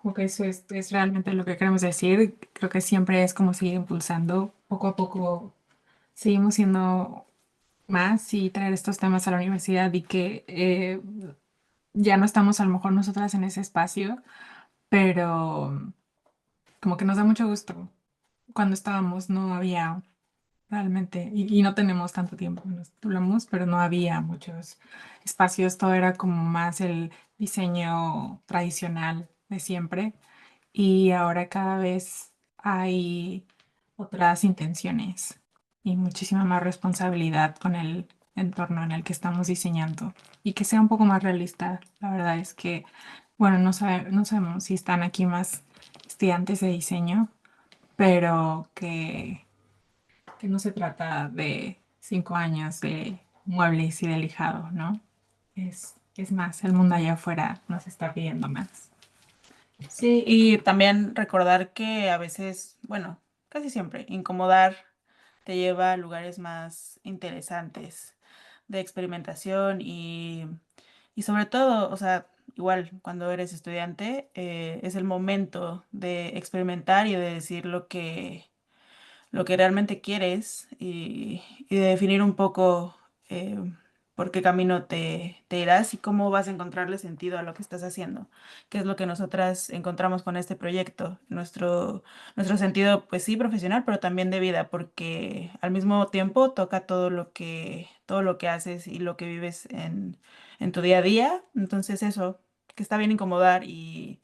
Como que eso es realmente lo que queremos decir. Creo que siempre es como seguir impulsando. Poco a poco seguimos siendo más y traer estos temas a la universidad y que ya no estamos a lo mejor nosotras en ese espacio, pero como que nos da mucho gusto. Cuando estábamos no había realmente, y no tenemos tanto tiempo, nos hablamos, pero no había muchos espacios, todo era como más el diseño tradicional de siempre y ahora cada vez hay otras intenciones y muchísima más responsabilidad con el entorno en el que estamos diseñando y que sea un poco más realista. La verdad es que, bueno, no sabemos si están aquí más estudiantes de diseño, pero que no se trata de 5 años de muebles y de lijado, ¿no? Es más, el mundo allá afuera nos está pidiendo más. Sí, y también recordar que a veces, bueno, casi siempre, incomodar te lleva a lugares más interesantes de experimentación y sobre todo, o sea, igual cuando eres estudiante, es el momento de experimentar y de decir lo que realmente quieres y de definir un poco eh, por qué camino te irás y cómo vas a encontrarle sentido a lo que estás haciendo, que es lo que nosotras encontramos con este proyecto, nuestro sentido, pues sí, profesional, pero también de vida, porque al mismo tiempo toca todo lo que haces y lo que vives en tu día a día. Entonces eso, que está bien incomodar y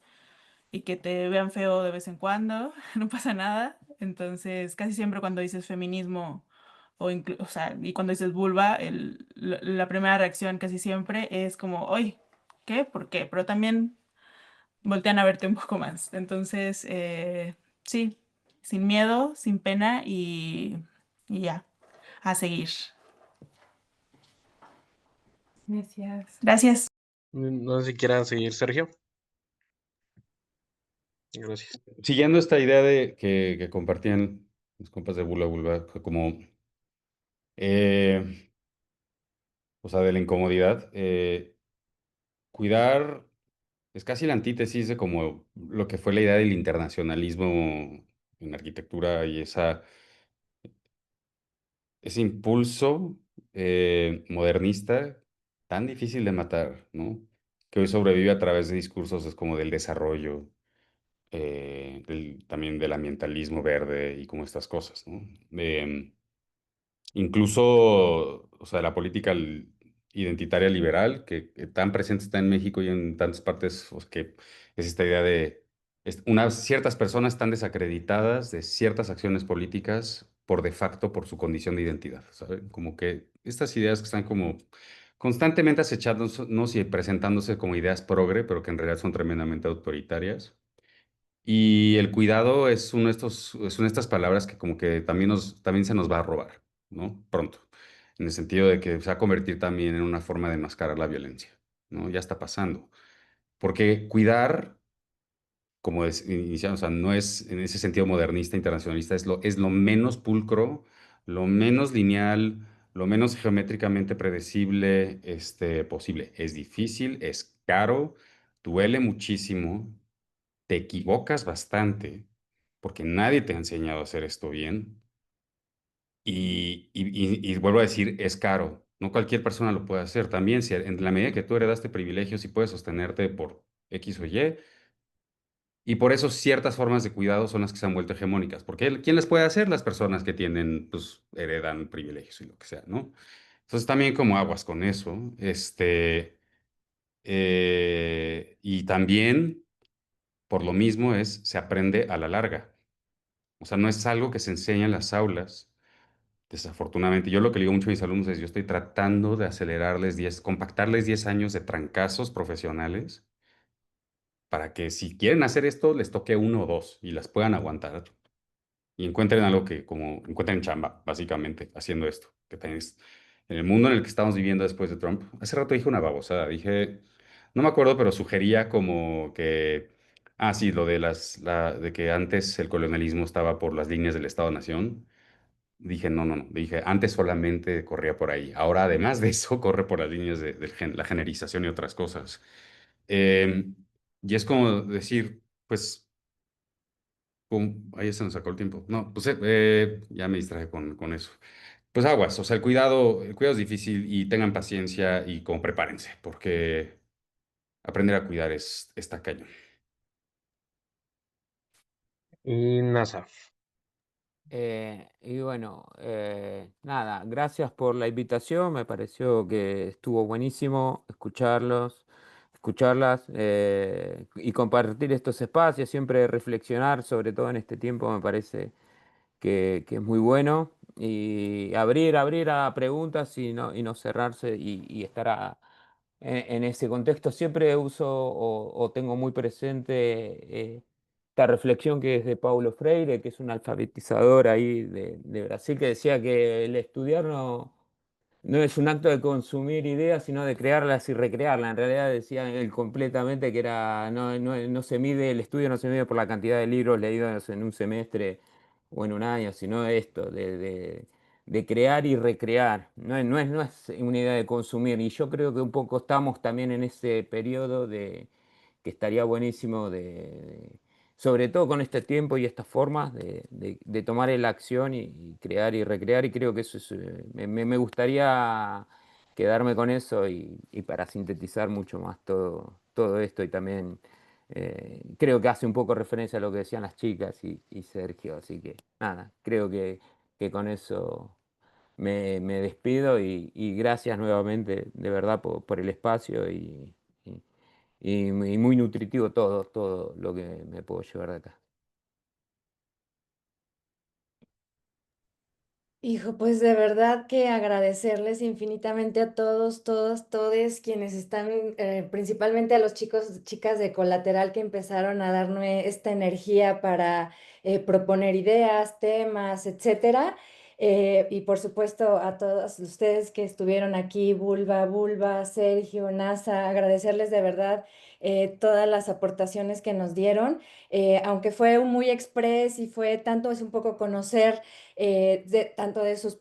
que te vean feo de vez en cuando, no pasa nada. Entonces, casi siempre cuando dices feminismo o sea, y cuando dices vulva, la primera reacción casi siempre es como, oye, ¿qué? ¿Por qué? Pero también voltean a verte un poco más. Entonces, sí, sin miedo, sin pena y ya, a seguir. Gracias. Gracias. No sé si quiera seguir, Sergio. Gracias. Siguiendo esta idea que compartían los compas de Bula Vulva, fue como, eh, o sea, de la incomodidad, cuidar es casi la antítesis de como lo que fue la idea del internacionalismo en arquitectura y ese impulso modernista tan difícil de matar, ¿no? Que hoy sobrevive a través de discursos es como del desarrollo, también del ambientalismo verde y como estas cosas, ¿no? Incluso, o sea, la política identitaria liberal, que tan presente está en México y en tantas partes, o sea, que es esta idea de ciertas personas están desacreditadas de ciertas acciones políticas por de facto por su condición de identidad, ¿saben? Como que estas ideas que están como constantemente acechándonos y presentándose como ideas progre, pero que en realidad son tremendamente autoritarias. Y el cuidado es una de estas palabras que como que también se nos va a robar, ¿no? Pronto. En el sentido de que se va a convertir también en una forma de enmascarar la violencia, ¿no? Ya está pasando. Porque cuidar, como iniciamos, o sea, no es en ese sentido modernista, internacionalista, es lo menos pulcro, lo menos lineal, lo menos geométricamente predecible, posible. Es difícil, es caro, duele muchísimo, te equivocas bastante porque nadie te ha enseñado a hacer esto bien y vuelvo a decir, es caro. No cualquier persona lo puede hacer. También, si en la medida que tú heredaste privilegios y puedes sostenerte por X o y por eso ciertas formas de cuidado son las que se han vuelto hegemónicas. Porque ¿quién les puede hacer? Las personas que tienen, pues, heredan privilegios y lo que sea, ¿no? Entonces también como aguas con eso. Y también, por lo mismo, se aprende a la larga. O sea, no es algo que se enseña en las aulas. Desafortunadamente, yo lo que le digo mucho a mis alumnos es, yo estoy tratando de compactarles 10 años de trancazos profesionales para que si quieren hacer esto, les toque uno o dos y las puedan aguantar y encuentren algo como encuentren chamba, básicamente, haciendo esto. Que tenéis en el mundo en el que estamos viviendo después de Trump. Hace rato dije una babosada, no me acuerdo, pero sugería como que, sí, lo de de que antes el colonialismo estaba por las líneas del Estado-Nación. Dije, no, no, no. Dije, antes solamente corría por ahí. Ahora, además de eso, corre por las líneas de la generización y otras cosas. Em, y es como decir, pues, pum, ahí se nos sacó el tiempo. No, pues ya me distraje con eso. Pues aguas, o sea, el cuidado es difícil y tengan paciencia y como prepárense, porque aprender a cuidar está cañón. Y NASA. Y bueno, nada, gracias por la invitación, me pareció que estuvo buenísimo escucharlas y compartir estos espacios, siempre reflexionar, sobre todo en este tiempo, me parece que es muy bueno y abrir a preguntas y no cerrarse y estar en ese contexto. Siempre uso o tengo muy presente esta reflexión que es de Paulo Freire, que es un alfabetizador ahí de Brasil, que decía que el estudiar no es un acto de consumir ideas, sino de crearlas y recrearlas. En realidad decía él completamente que no se mide, el estudio no se mide por la cantidad de libros leídos en un semestre o en un año, sino esto, de crear y recrear. No es una idea de consumir. Y yo creo que un poco estamos también en ese periodo que estaría buenísimo sobre todo con este tiempo y estas formas de tomar la acción y crear y recrear, y creo que eso me gustaría quedarme con eso y para sintetizar mucho más todo esto, y también creo que hace un poco referencia a lo que decían las chicas y Sergio, así que nada, creo que con eso me despido y gracias nuevamente de verdad por el espacio y- y muy nutritivo todo lo que me puedo llevar de acá. Hijo, pues de verdad que agradecerles infinitamente a todos, todas, todes quienes están, principalmente a los chicos, chicas de Colateral que empezaron a darme esta energía para proponer ideas, temas, etcétera. Y por supuesto a todos ustedes que estuvieron aquí, Bulba, Sergio, NASA, agradecerles de verdad todas las aportaciones que nos dieron, aunque fue muy express y fue tanto, es un poco conocer tanto de sus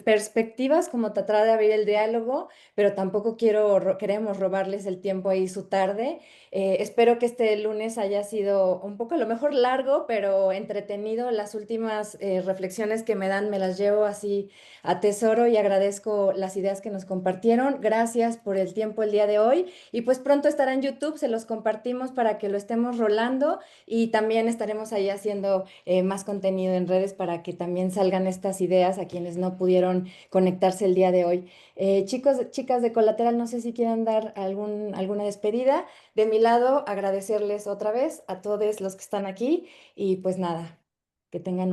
perspectivas como tratar de abrir el diálogo, pero tampoco queremos robarles el tiempo ahí su tarde. Espero que este lunes haya sido un poco a lo mejor largo, pero entretenido. Las últimas reflexiones que me dan me las llevo así a tesoro y agradezco las ideas que nos compartieron. Gracias por el tiempo el día de hoy y pues pronto estará en YouTube, se los compartimos para que lo estemos rolando y también estaremos ahí haciendo más contenido en redes para que también salgan estas ideas a quienes no pudieron conectarse el día de hoy. Chicos, chicas de Colateral, no sé si quieren dar alguna despedida. De mi lado, agradecerles otra vez a todos los que están aquí y pues nada, que tengan un